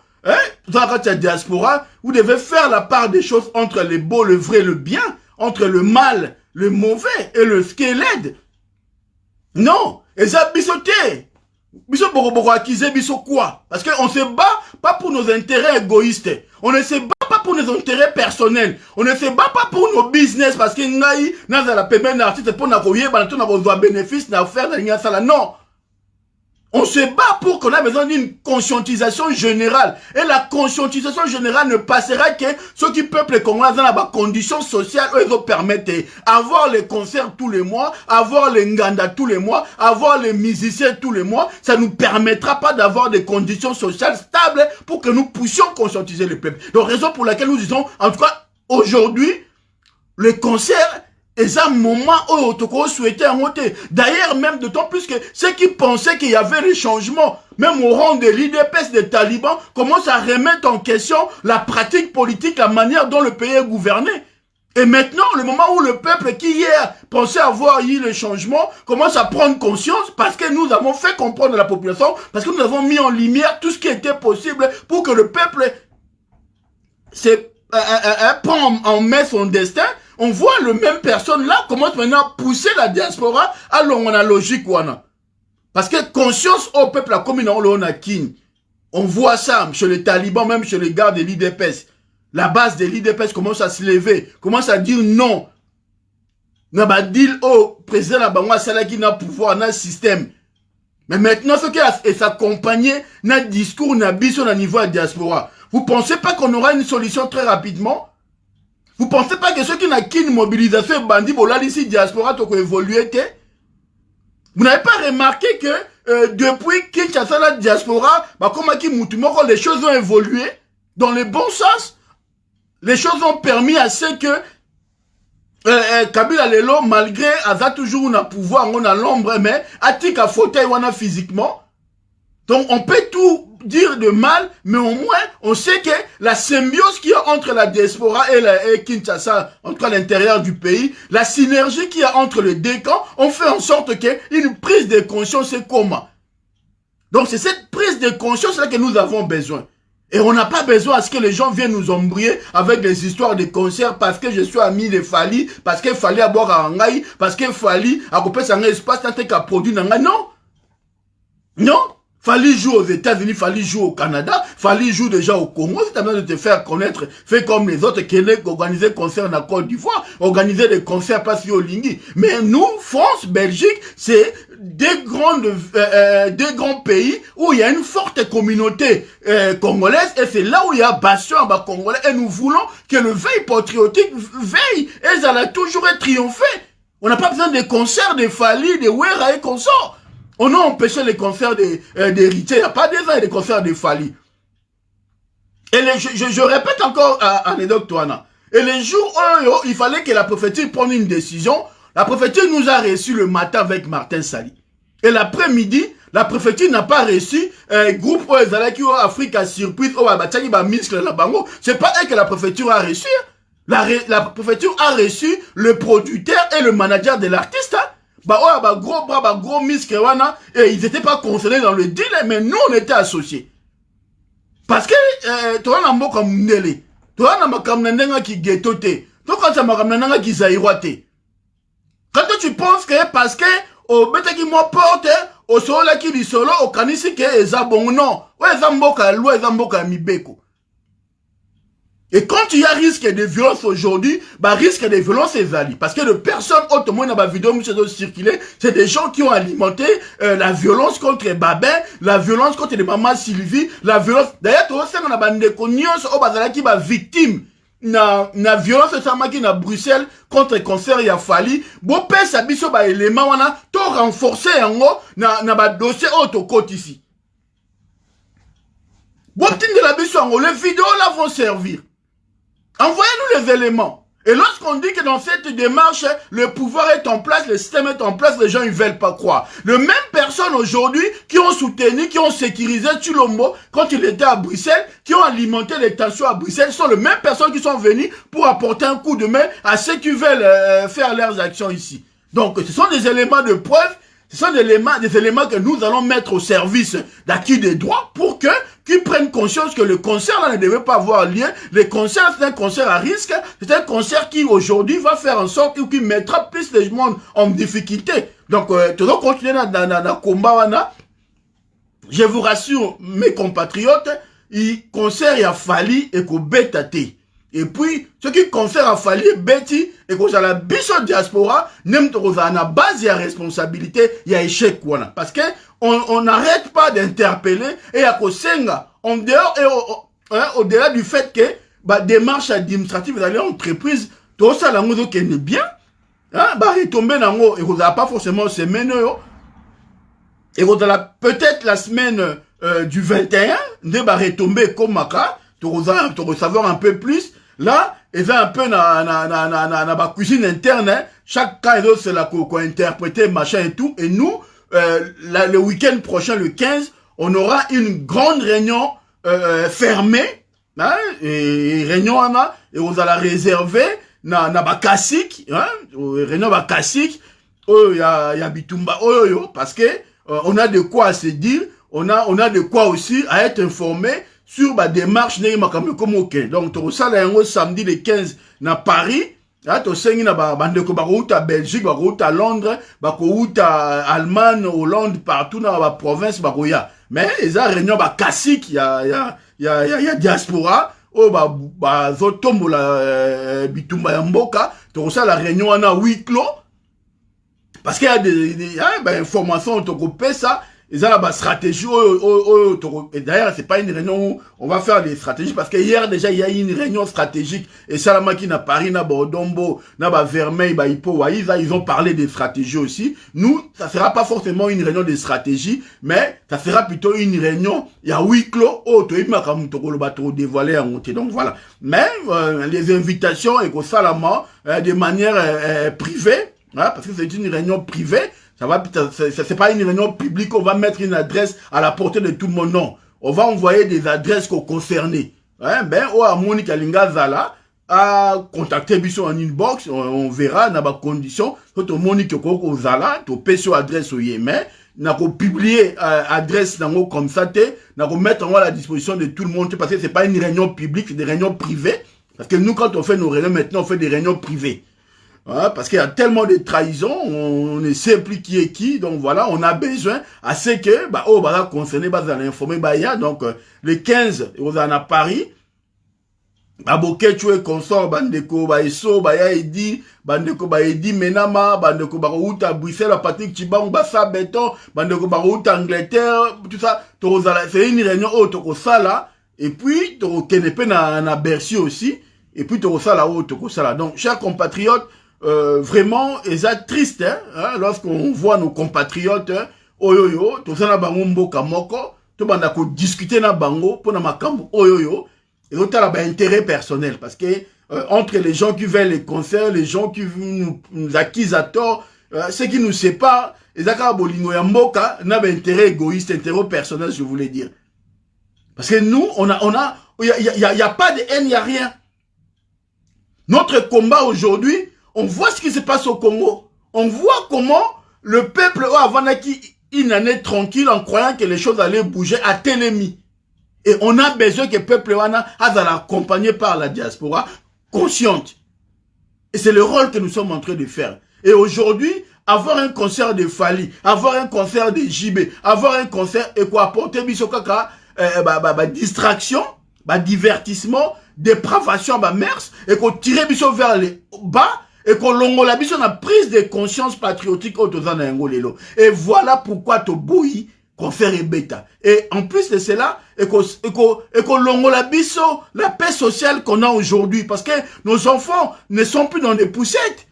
dans la diaspora, vous devez faire la part des choses entre le beau, le vrai, le bien, entre le mal, le mauvais et le squelette. Non, et ça bisoté. Biso boko acquisé biso quoi? Parce qu'on se bat pas pour nos intérêts égoïstes. On ne se bat pas pour nos intérêts personnels. On ne se bat pas pour nos business parce que ngai na la paiement artiste pour na koyer ba na ko bénéfice na faire na sala. Non. On se bat pour qu'on a besoin d'une conscientisation générale. Et la conscientisation générale ne passera que ceux qui peuplent congolais dans la condition sociale, eux, ils permettent avoir les concerts tous les mois, avoir les nganda tous les mois, avoir les musiciens tous les mois. Ça nous permettra pas d'avoir des conditions sociales stables pour que nous puissions conscientiser le peuple. Donc, raison pour laquelle nous disons, en tout cas, aujourd'hui, les concerts, et ça, moment où on souhaitait monter. D'ailleurs, même d'autant plus que ceux qui pensaient qu'il y avait des changements, même au rang de l'IDPS des talibans, commencent à remettre en question la pratique politique, la manière dont le pays est gouverné. Et maintenant, le moment où le peuple qui hier pensait avoir eu le changement, commence à prendre conscience parce que nous avons fait comprendre à la population, parce que nous avons mis en lumière tout ce qui était possible pour que le peuple prenne en main son destin. On voit le même personne là commence maintenant à pousser la diaspora à la logique. Parce que conscience au peuple, la commune, on voit ça chez les talibans, même chez les gars de l'IDPS. La base de l'IDPS commence à se lever, commence à dire non. n'a pas dit au président la bango asala qui n'a pouvoir na système. Mais maintenant ce qui est accompagné na discours na biso na niveau de diaspora. Vous pensez pas qu'on aura une solution très rapidement? Vous pensez pas que ceux qui n'ont qu'une mobilisation bandit bolal ici diaspora to évoluer? Vous n'avez pas remarqué que depuis Kinshasa la diaspora, bah comme les choses ont évolué dans le bon sens. Les choses ont permis à ce que Kabila Lelo, malgré Aza toujours on a pouvoir, on a l'ombre, mais Atik a fauteuil, on a physiquement. Donc on peut tout dire de mal, mais au moins on sait que la symbiose qu'il y a entre la diaspora et Kinshasa, entre l'intérieur du pays, la synergie qu'il y a entre les deux camps, on fait en sorte qu'une prise de conscience est comment. Donc c'est cette prise de conscience là que nous avons besoin. Et on n'a pas besoin à ce que les gens viennent nous embrouiller avec des histoires de concerts parce que je suis ami de Fali, parce qu'il fallait avoir à Angaï, parce qu'il fallait à couper un espace tant qu'à produire Nangaï. Non. Non. Fallait jouer aux États-Unis, fallait jouer au Canada, fallait jouer déjà au Congo. Si tu as besoin de te faire connaître, fais comme les autres, organiser des concerts en Côte d'Ivoire, organiser des concerts pas si au Lingui. Mais nous, France, Belgique, c'est deux grands pays où il y a une forte communauté congolaise et c'est là où il y a bastion à congolais et nous voulons que le veille patriotique veille et ça a toujours triomphé. On n'a pas besoin des concerts de Fali, de Wera et consorts. On a empêché les concerts d'héritiers. Il n'y a pas déjà des concerts de Fali. Et je répète encore à anecdote, Toana. Et les jours où il fallait que la prophétie prenne une décision, la prophétie nous a reçus le matin avec Martin Sali. Et l'après-midi, la prophétie n'a pas reçu groupe qui ont Afrique surprise, c'est pas elle que la préfecture a reçu. La préfecture a reçu le producteur et le manager de l'artiste. Gros bras, gros muscle, et ils n'étaient pas concernés dans le deal, mais nous on était associés. Parce que tu as un mot comme Nelly, tu as un mot comme Nenga qui ghettote, tu as un mot comme Nenga qui zaïrote. Quand tu penses que parce que au bête qui m'a porté, au solo qui dit solo, au canisi que eza bon non, ouais eza mboka loi, eza mboka mibeko. Et quand il y a risque de violence aujourd'hui, risque de violence est valide. Parce que les personnes, autrement, dans la vidéo, circulé, c'est des gens qui ont alimenté la violence contre Babin, la violence contre les mamans Sylvie, la violence. D'ailleurs, tout ça, on a des cognos, au bazar qui va victime. Na violence sama qui na Bruxelles contre concert ya Fali bo pesa biso ba élément wana to renforcer yango na ba dossier auto côte ici. Bo de la biso yango les vidéos là vont servir. Envoyez-nous les éléments. Et lorsqu'on dit que dans cette démarche, le pouvoir est en place, le système est en place, les gens ils veulent pas croire. Les mêmes personnes aujourd'hui qui ont soutenu, qui ont sécurisé Chilombo quand il était à Bruxelles, qui ont alimenté les tensions à Bruxelles, sont les mêmes personnes qui sont venues pour apporter un coup de main à ceux qui veulent faire leurs actions ici. Donc ce sont des éléments de preuve, ce sont des éléments que nous allons mettre au service d'acquis des droits pour que qui prennent conscience que le concert là ne devait pas avoir lien. Le concert, c'est un concert à risque. C'est un concert qui aujourd'hui va faire en sorte ou qui mettra plus de monde en difficulté. Donc, tu dois continuer dans le combat. Je vous rassure, mes compatriotes, il concert à Fali et qu'au Bétaté. Et puis, ce qui concerne à Fali, Betty, et qu'on a la biso diaspora, n'aime pas la base de la responsabilité, il y a échec. Parce que on n'arrête pas d'interpeller et à Kosenga, en dehors et au-delà du fait que démarche administrative dans l'entreprise, tout ça, la chose qui est bien, retomber dans l'eau, et vous n'avez pas forcément semaine, et vous avez peut-être la semaine du 21, ne va retomber comme Maka, tu savoir un peu plus. Là, ils ont un peu na cuisine interne, hein. Chaque cas c'est la qu'on interpréter machin et tout. Et nous, le week-end prochain, le 15, on aura une grande réunion fermée, hein, et réunion et on va la réserver na bakasik, hein, réunion bakasik. Oh il y a bitumba parce que on a de quoi à se dire, on a de quoi aussi à être informé sur la démarche comme ok. Donc tu ça là samedi le 15 na Paris, là tu sais na bandeko ba route à Belgique, ba route à Londres, ba route à Allemagne, Hollande, partout dans la province ba roya. Mais les réunion ba classique, il y a diaspora, oh ba zotombo la bitumba ya mboka, tu ça la réunion en a huis clos parce qu'il y a des informations to couper ça. Ils ont la stratégie, et d'ailleurs, c'est pas une réunion où on va faire des stratégies, parce que hier, déjà, il y a eu une réunion stratégique, et ça, la machine à Paris, na Bordombo, na Vermeil, ils ont parlé des stratégies aussi. Nous, ça sera pas forcément une réunion de stratégie, mais ça sera plutôt une réunion, il y a huis clos, dévoilé en monté. Donc voilà. Mais, les invitations, et ça, de manière privée, hein, parce que c'est une réunion privée, c'est pas une réunion publique, on va mettre une adresse à la portée de tout le monde, non. On va envoyer des adresses concernées. Hein, à Monique Alinga Zala, à contacter Bisson en inbox, on verra dans les conditions. Quand on Monique Zala, tu peux sur adresse au Yémen, n'a pas publié adresse comme ça, n'a pas mettre à la disposition de tout le monde, parce que c'est pas une réunion publique, c'est des réunions privées. Parce que nous, quand on fait nos réunions, maintenant, on fait des réunions privées. Hein, parce qu'il y a tellement de trahisons, on ne sait plus qui est qui, donc voilà, on a besoin à ce que, concerné, l'informer, donc, le 15, on est à Paris, Boké, tu es consort, bandeko, eso, Edi, bandeko, Edi, Menama, bandeko, Barouta, Bruxelles, à Patrick Chibang, Bassa, Béton, bandeko, Barouta, Angleterre, tout ça, c'est une réunion autre, ça là, et puis, tu Kenepe, na Bercy aussi, et puis, tu ça là, donc, chers compatriotes, vraiment, c'est triste, hein, lorsqu'on voit nos compatriotes, oyoyo, tout ça na bango mboka moko, tout banda ko discuter na bango, pour na makambo, oyoyo, et autant là, intérêt personnel, parce que, entre les gens qui veulent les concerts, les gens qui nous acquisent à tort, ceux qui nous séparent, les akara bolingo ya mboka, na intérêt égoïste, intérêt personnel, je voulais dire. Parce que nous, il y a pas de haine, il n'y a rien. Notre combat aujourd'hui, on voit ce qui se passe au Congo. On voit comment le peuple, avant une année tranquille, en croyant que les choses allaient bouger, a télémis. Et on a besoin que le peuple soit accompagné par la diaspora consciente. Et c'est le rôle que nous sommes en train de faire. Et aujourd'hui, avoir un concert de Fali, avoir un concert de JB, avoir un concert et quoi apporter bisokaka, distraction, divertissement, dépravation, mers, et qu'on tire biso vers le bas, et qu'on longola biso na prise de conscience patriotique au tozana ngolelo. Et voilà pourquoi to bouilli concert et bêta. Et en plus de cela, et qu'on longola biso la paix sociale qu'on a aujourd'hui, parce que nos enfants ne sont plus dans des poussettes.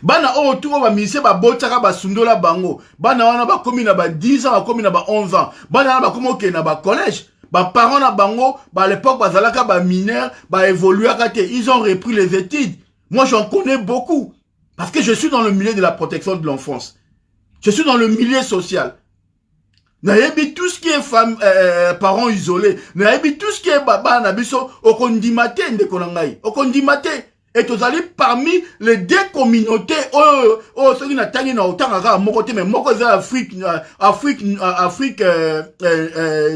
Bana autour ba mise ba botaka ba sundola bango. Bana wana ba komi na ba 10 ans, ba komi na ba 11 ans. Bana wana ba komo ke na ba collège. Ba parents na bango, ba à l'époque ba zalaka ba mineur, ba évolué kate. Ils ont repris les études. Moi j'en connais beaucoup parce que je suis dans le milieu de la protection de l'enfance. Je suis dans le milieu social. Nayebi tout ce qui est parents isolés, nayebi tout ce qui est baba na biso okondimate ndekonangai. Okondimate. Et tous allez parmi les deux communautés, ceux qui n'atteignent pas autant à mon côté, mais moi, c'est Afrique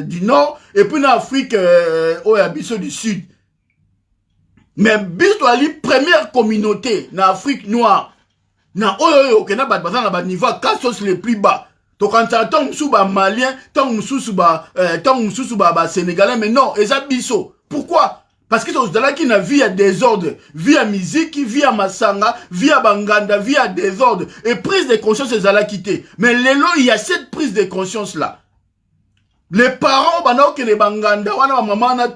du Nord, et puis l'Afrique, du Sud. Mais, biso ali première communauté, na Afrique noire, na na niveau, cassos les plus bas. Donc, quand ça tombe sous malien, tombe sous sénégalais, mais non, et ça biso. Pourquoi? Parce que c'est là qu'il y a via désordre, via musique, via massanga, via banganda, via désordre. Et prise de conscience, c'est là quitté. Mais l'élo, il y a cette prise de conscience-là. Les parents, que les banganda, maman,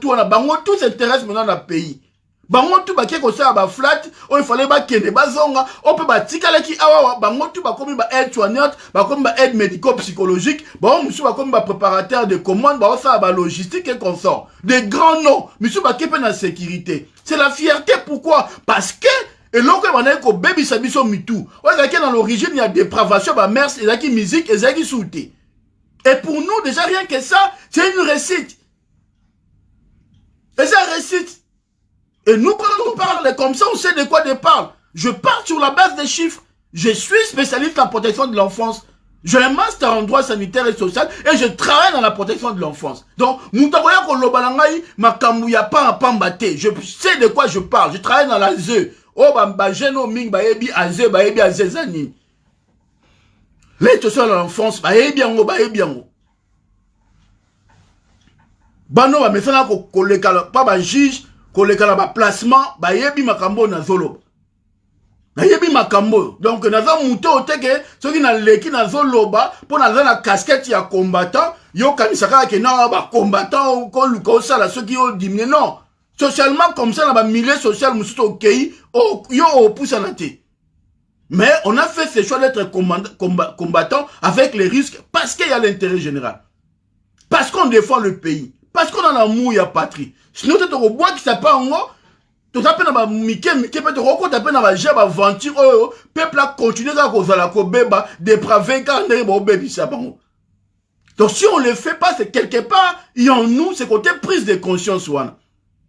tout s'intéresse maintenant dans le pays. Bango tout ba keko sa ba flat, il fallait ba kende ba zonga, on peut ba tikala ki awa, bango tout ba komi ba aide soignante, ba komi ba aide médico-psychologique, ba monsieur ba komi ba préparateur de commandes, ba ça ba logistique et consort. Des grands noms, monsieur ba kepe na sécurité. C'est la fierté, pourquoi? Parce que et l'on a ko baby sabiso mitou. On a dans l'origine il y a dépravation ba mers et qui musique et qui souté. Et pour nous déjà rien que ça, c'est une réussite. Et ça réussite. Et nous, quand on parle comme ça, on sait de quoi on parle. Je parle sur la base des chiffres. Je suis spécialiste en protection de l'enfance. J'ai un master en droit sanitaire et social et je travaille dans la protection de l'enfance. Donc, je sais de quoi je parle. Je travaille dans la ZE. L'institution de l'enfance, juge, koleka ba placement ba yebi makambo na zolo na yebi makambo donc naza muto oteke soki na leki na zoloba po naza na casquette ya combattant yo kanisaka ke na ba combattant ko luka osala soki yo dimine non socialement comme ça na ba milieu social musuto okei yo opousa na te mais on a fait ce choix d'être combattant avec les risques parce qu'il y a l'intérêt général parce qu'on défend le pays. Parce qu'on a l'amour, il y a patrie. Sinon, tu as un bois qui s'appelle en haut, tu as un Mickey, tu as un jeb aventure, peuple a continué à cause de la Kobeba, dépravé, car on est au baby sabon. Donc, si on ne le fait pas, c'est quelque part, il y a en nous, c'est côté prise de conscience.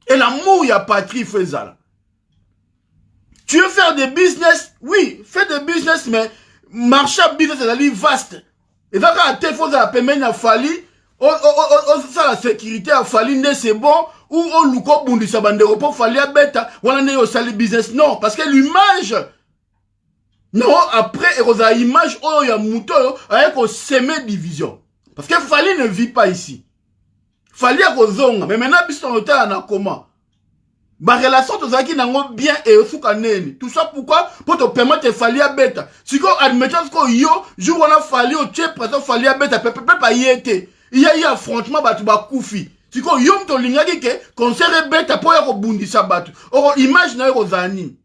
Et l'amour, il y a patrie, faisal. Tu veux faire des business? Oui, fais des business, mais marcher à business, c'est aller vaste. Et donc, à tel fois, la paiement a fallu, ça la sécurité a fallu, c'est bon, ou au louko bundi sa bandero pour fallu à bêta, ou on a au sali business. Non, parce que l'image, non, après, il y a l'image, oh, il y a mouton, avec au semé division. Parce que Fali ne vit pas ici. Fali a kozonga, mais maintenant, bis ton hôtel en a comment? Ma relation, tu sais qui n'a bien et au soukaneni. Tout ça pourquoi? Pour te permettre de Fali à bêta. Si vous admettez que yo, jour où on a Fali au tchè, présent Fali à bêta, peut pas y être. Il y a eu affrontement, tu vas koufi. Si vous yom to lingaki que, concert bêta pour y bundisa batu. Or, image na yo zani.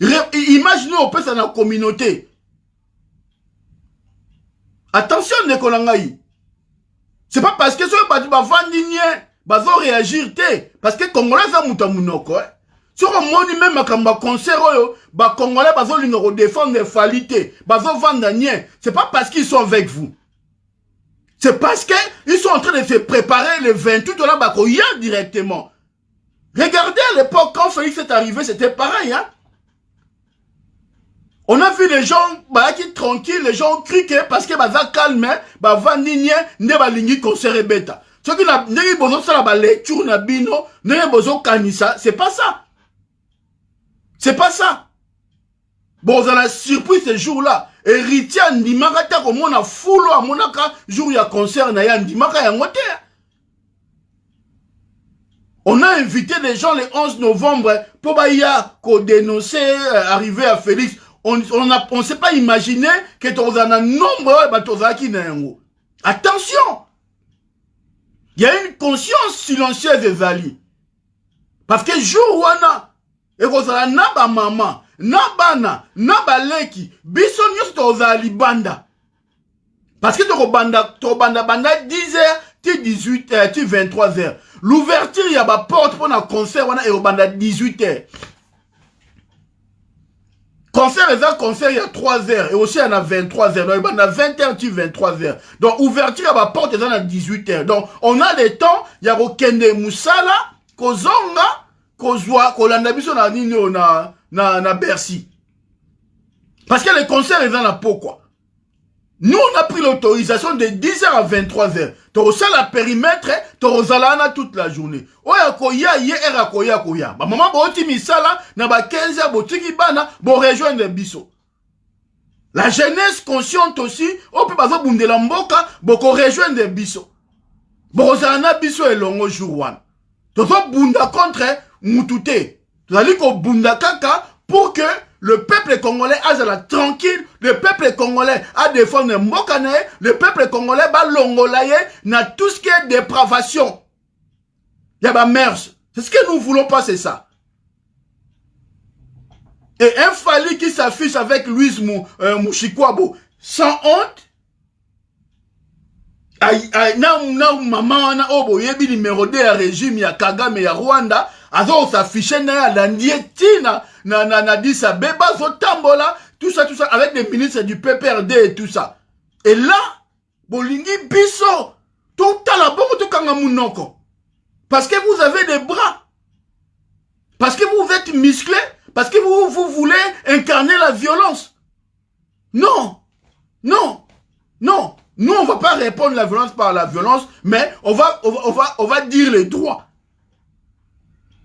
Imaginez, on peut ça dans la communauté. Attention, Nekolangaï. C'est pas parce que ce batu va vendre bazo réagir té parce que Congolais ça muta munoko. Sur un monde même à concert ba Congolais bazo lingo défendre les falités, bazo vendre nien. C'est pas parce qu'ils sont avec vous. C'est parce que ils sont en train de se préparer le 28 là bakoya directement. Regardez à l'époque quand Félix est arrivé, c'était pareil hein. On a vu les gens qui tranquilles, les gens crient que parce que baza calme, ba vandinye ne ba lingi concert beta. Ce qui n'a ne bozo sala ba lecture na bino, ne bozo kanisa, c'est pas ça. C'est pas ça. Bon, on a surpris ce jour-là. Héritier ndimaka ta ko mona fulo amonaka jour ya concert na ya ndimaka ya ngote. On a invité les gens le 11 novembre pour baya ko dénoncer arriver à Félix. On ne s'est pas imaginé que tu as un nombre qui n'est. Attention! Il y a une conscience silencieuse des alliés. Parce que jour où on a, et qu'on a naba maman, nabana, nabaleki, bisognos tozali banda. Parce que tu banda 10h, tu 18h, tu 23h. L'ouverture, il y a ma porte pour un concert, on a et banda 18h. Concert, il y a 3 heures. Et aussi, il y en a 23 heures. Donc, il y a 20 heures, tu 23 heures. Donc, ouverture à ma porte, il y en a 18 heures. Donc, on a le temps, il y a Kende Moussala, Kozonga, Kozwa, Kolandabiso, na Bercy. Parce que les concerts, ils en ont pourquoi? Nous, on a pris l'autorisation de 10h à 23h. Tu as la périmètre, tu as toute la journée. Oya koya, ye era koya koya. Ba maman ba otimi sala, na ba 15h, bo tiki bana, bo rejoindre biso. La jeunesse consciente aussi, on peut pas bundela mboka, bo ko rejoindre biso. Bo zana biso elongo jour wana. Tu as bunda contre mutute. Tu as dit ko bunda kaka pour que le peuple congolais a la tranquille, le peuple congolais a défendu Mbokane, le peuple congolais va l'ongolaye, n'a tout ce qui est dépravation. Il y a ma mère. C'est ce que nous voulons pas, c'est ça. Et un Fali qui s'affiche avec Louise Mouchikwabo, sans honte, maman, obo, yebi numéro 2 à régime, ya Kagame, ya Rwanda, azo s'affiche na la Nietina, na dit ça, Beba, Zotambola, tout ça, avec des ministres du PPRD et tout ça. Et là, Bolingi Bisso, tout à la bonne, tout kangamunoko. Parce que vous avez des bras. Parce que vous êtes musclés. Parce que vous voulez incarner la violence. Non. Non. Non. Nous, on ne va pas répondre à la violence par la violence, mais on va dire les droits.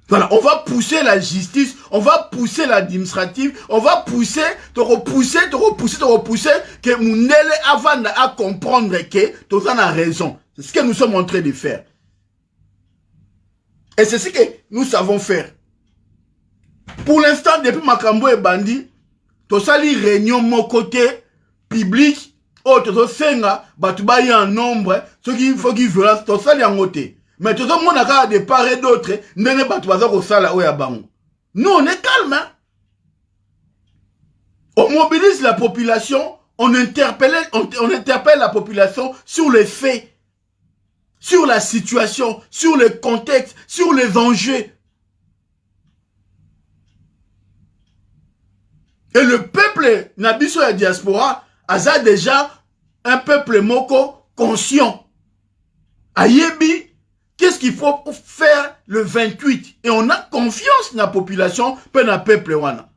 Voilà, on va pousser la justice, on va pousser l'administratif, on va pousser, te repousser, que Mounele avant à comprendre que tout en a raison. C'est ce que nous sommes en train de faire. Et c'est ce que nous savons faire. Pour l'instant, depuis Makambo et Bandi, tout ça, les réunions, mon côté public, tout ça, batuba y en nombre, ce qui faut qu'ils violent, tout ça, les en côté. Mais tout le monde a des parts et d'autres, nous on est calme, hein? On mobilise la population, on interpelle la population sur les faits, sur la situation, sur le contexte, sur les enjeux. Et le peuple Nabiso et diaspora a déjà un peuple moko conscient. Ayebi, qu'est-ce qu'il faut faire le 28? Et on a confiance dans la population, peu dans le peuple wana.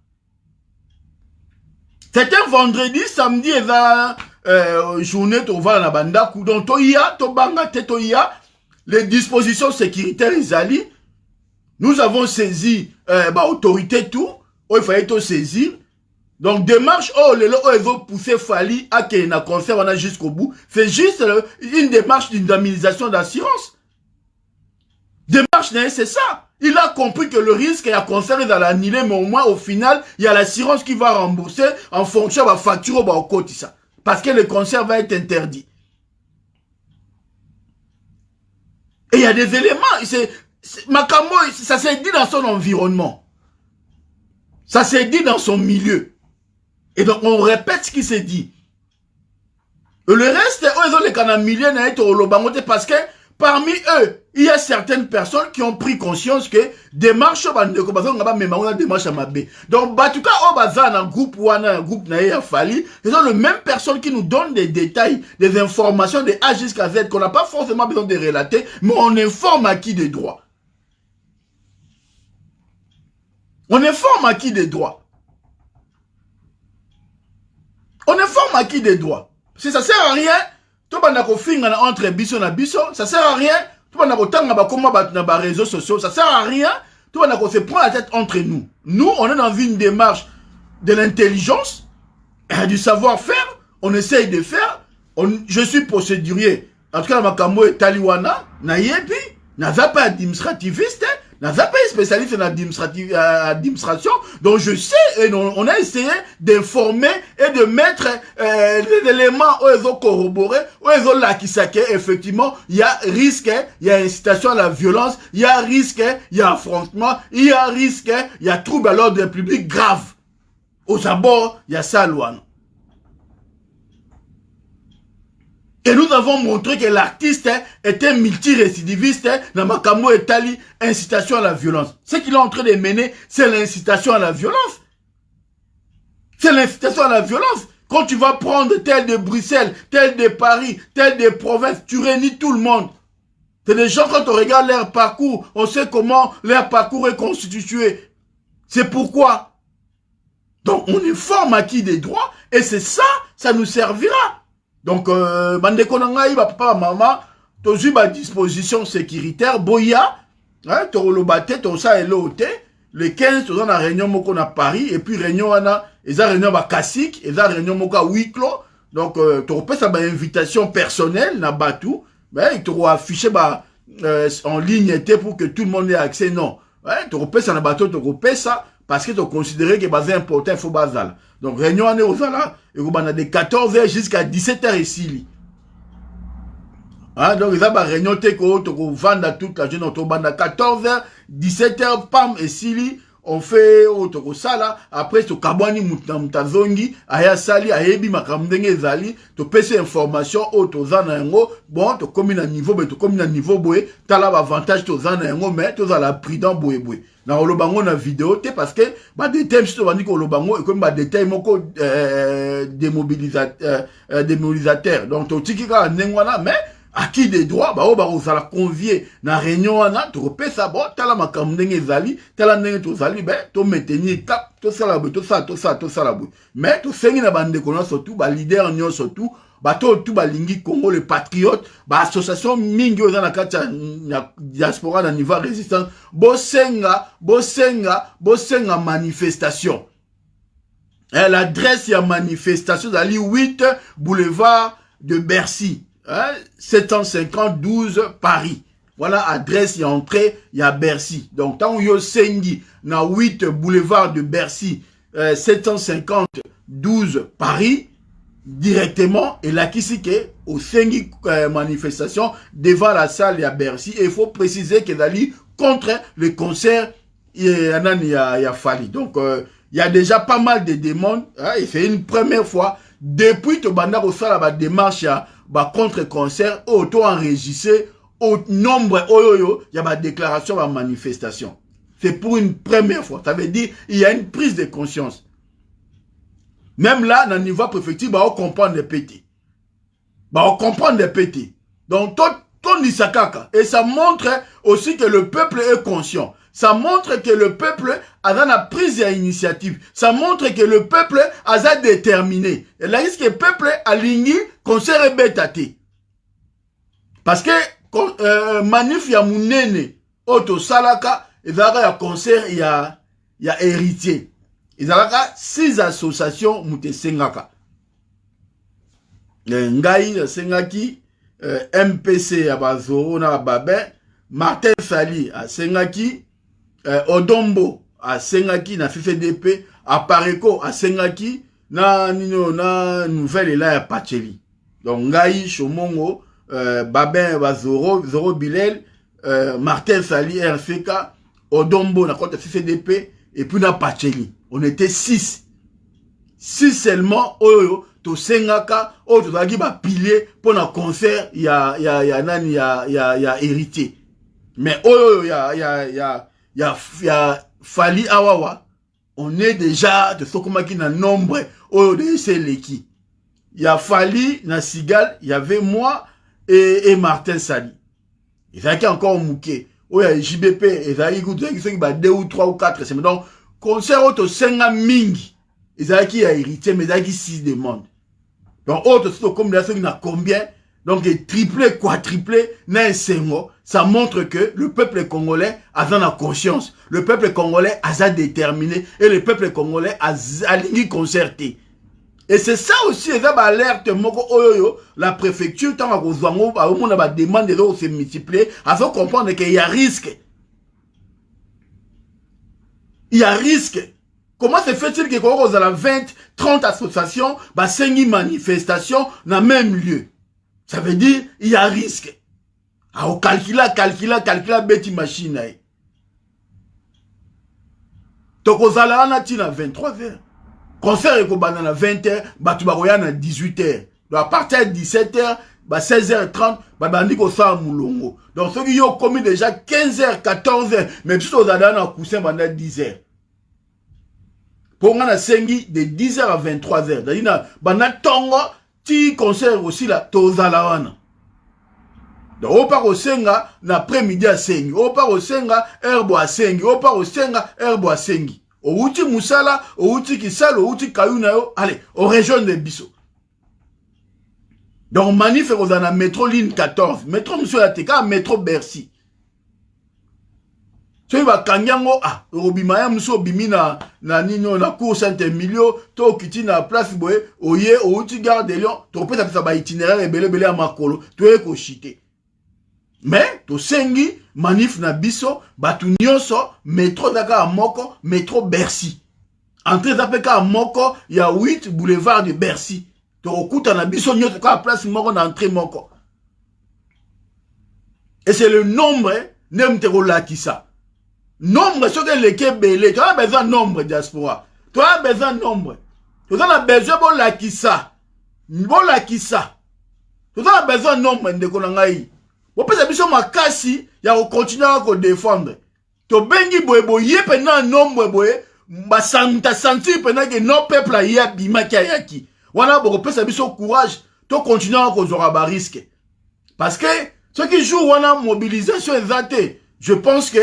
C'était vendredi, samedi, et la journée, tu vas à la banda, donc toya, tobanga, tetoya, les dispositions sécuritaires, ils nous avons saisi, autorité tout, il fallait tout saisir. Donc, démarche, ils ont poussé Fali à qu'il y ait un concert, on a jusqu'au bout. C'est juste une démarche d'indemnisation d'assurance. Démarche, c'est ça. Il a compris que le risque, il y a un concert, il va l'annuler, mais au moins, au final, il y a l'assurance qui va rembourser en fonction de la facture au côté, ça. Parce que le concert va être interdit. Et il y a des éléments, Makambo, ça s'est dit dans son environnement. Ça s'est dit dans son milieu. Et donc, on répète ce qui s'est dit. Et le reste, ils ont les canamiliens parce que parmi eux, il y a certaines personnes qui ont pris conscience que démarche démarche à Mabé. Donc, en tout cas, au bazar, un groupe Naïa Fali, ils ont les mêmes personnes qui nous donnent des détails, des informations de A jusqu'à Z qu'on n'a pas forcément besoin de relater, mais on informe à qui des droits. On informe à qui des droits. On informe à qui des droits. Si ça sert à rien, tout le monde entre biso na biso, ça sert à rien. Tout le monde dans les réseaux sociaux, ça sert à rien. Tout le monde se prend la tête entre nous. Nous, on est dans une démarche de l'intelligence, du savoir-faire. On essaye de faire. Je suis procédurier. En tout cas, Makambo et Taliwana, Nayebi, n'a pas administrativiste, n'a pas spécialiste en administration. Donc je sais, et on a essayé d'informer et de mettre les éléments où ils ont corroboré, où ils ont là qui s'acquèrent. Effectivement, il y a risque, il y a incitation à la violence, il y a risque, il y a affrontement, il y a risque, il y a trouble à l'ordre public grave. Aux abords, il y a ça, Luan. Et nous avons montré que l'artiste était multirécidiviste dans Makambo et Tali, incitation à la violence. Ce qu'il est en train de mener, c'est l'incitation à la violence. C'est l'incitation à la violence. Quand tu vas prendre tel de Bruxelles, tel de Paris, tel de province, tu réunis tout le monde. C'est des gens, quand on regarde leur parcours, on sait comment leur parcours est constitué. C'est pourquoi. Donc, on informe à qui des droits, et c'est ça, ça nous servira. Donc, bande konangai, papa, maman, tozu ba disposition sécuritaire, boya, hein, torolobate, tosa elote, le 15, toza na réunion moko na Paris, et puis réunion wana, eza réunion ba classique, eza réunion moko à huis clos, donc, toropé sa ba invitation personnelle na batou, ben, il toro affiché ba, en ligne pour que tout le monde ait accès, non. Ouais, toropé sa na bateau, toropé ça, parce que tu considères que c'est important, il faut bazal. Donc, réunion année aux ala, et on a de 14h jusqu'à 17h ici. Hein, donc, ils ont une réunion qu'on vend toute la journée, on a 14h, 17h, pam, et si on fait autre ça là, après, tu kabwani mutazongi, aya sali, ayebi makamdenge zali, tu peux ces informations, auto zana yango, bon, tu commis à niveau, mais tu commis à niveau boé, tu as l'avantage, tu zana yango, mais tu as la prudent boé boé. Na olobango na vidéo parce que bah des thèmes si tu vas dire que olobango et comme bah des thèmes moko démobilisateur donc tu tiki ka nengwana mais à qui des droits bah bah on la convier na réunion wana tu repères ça bon tala makamndenge zali tala ndenge to zali ben to maintenir cap to ça la to ça la mais to sengi na bande kono surtout bah leader nyo surtout bato tout balingi Congo les patriotes ba association mingi oza na kati ya diaspora na niveau résistance bosenga manifestation l'adresse ya manifestation dali 8 boulevard de Bercy 750 Paris. Voilà adresse ya entrée ya Bercy. Donc tant yo sengi na 8 boulevard de Bercy 750 Paris directement et là qui c'est que au 5 manifestation devant la salle à Bercy et il faut préciser que d'aller contre le concert il y a fallu donc il y a déjà pas mal de demandes hein, et c'est une première fois depuis que banda ko sala ba démarche ba contre concert auto enregistré au nombre oyoyo il y a ba déclaration ba manifestation c'est pour une première fois ça veut dire il y a une prise de conscience. Même là, dans le niveau préfecture, on comprend des petits. On comprend des petits. Donc, ton Isakaka. Et ça montre aussi que le peuple est conscient. Ça montre que le peuple a la prise d'initiative. Ça montre que le peuple a déterminé. Et là, est-ce que le peuple a ligné concert et bétaté. Parce que, manif ya mounene, auto salaka, et là, il y a concert, il y a héritier. Ils ont 6 associations mute sengaka. Ngai sengaki, MPC à Bazoro na Babé, Martin Sali à Sengaki, Odombo à Sengaki na FFDP, à Pareko à Sengaki, na nouvelle là à Pacheli. Donc Ngai Chomongo, Babé Bazoro, Zoro Bilel, Martin Sali RFK, Odombo na côté FFDP et puis na Pacheli. on était 6. 6 seulement, oyo, to sengaka, oyo to zaki ba pilier pour un concert, il y a héritier. Mais oyo, il y a Fally Awawa, on est déjà de Sokomaki na nombre, oyo de Seleki. Il y a Fally, na Sigal, il y avait moi et Martin Sali. Il y a encore Mouké. Oh, il y a JBP, il y a 2 ou 3 ou 4 semaines. Donc, concert auto 5 mingi. Il y a qui a hérité, mais il y a qui 6 demandes. Donc, autre comme il y a combien? Donc, triplé, quadruplé, n'a ça montre que le peuple congolais a dans la conscience. Le peuple congolais a déterminé et le peuple congolais a ligné concerté. Et c'est ça aussi, les alerte, la préfecture, tant qu'on a des demandes de se multiplier, à faire comprendre qu'il y a risque. Il y a risque. Comment se fait-il que quand on a 20, 30 associations, 5 manifestations dans le même lieu? Ça veut dire il y a risque. On calcule, bête machine. Donc, on a 23 heures. Concert est à 20h, Batubaroya à 18h. Donc à partir de 17h, 16h30, Bandi ko sa moulongo. Donc ceux qui ont commis déjà 15h, 14h, même si on a dans un coussin pendant 10h. Pour on a 5 de 10h à 23h. C'est-à-dire bana tongo ti concert aussi là tozalawana. Donc on part au senga l'après-midi à 5. On part au senga herbo à 5. On part au senga herbo à 5. Outi Moussala, outi Kisal, outi Kayunayo, allez, on rejoint les bisous. Donc, manif, on a métro ligne 14, métro Monsieur Lateka, métro Bercy. Tu vas Kanyango, Robimaya, Mousso Bimina, Nino, na cour Saint-Emilio, to kiti na place boye, oye, outi gare de Lyon, to peut ça ba itinéraire et belé à Makolo, tu es kochité. Mais, to sengi, manif na biso, batu nyonso, métro Dakar à Moko, métro Bercy. Entrée d'Apeka à Moko, il y a 8 boulevards de Bercy. To okuta na biso nyonso ka place Moko na entrée Moko. Et c'est le nombre, n'aime te ça. Nombre, ce que les belé, tu as besoin de nombre, diaspora. Tu as besoin de nombre. Tu as besoin de la kissa. Bon la kissa. Tu as besoin de nombre de konangai. Vous pouvez biso makasi ya continuer à défendre. To bengi boyebo yepe na nombre boye ba santa senti pena que non peuple a ya bima yaki. Wana bo pesa biso courage to continuer à zora ba risque. Parce que ceux qui jouent wana mobilisation exatée, je pense que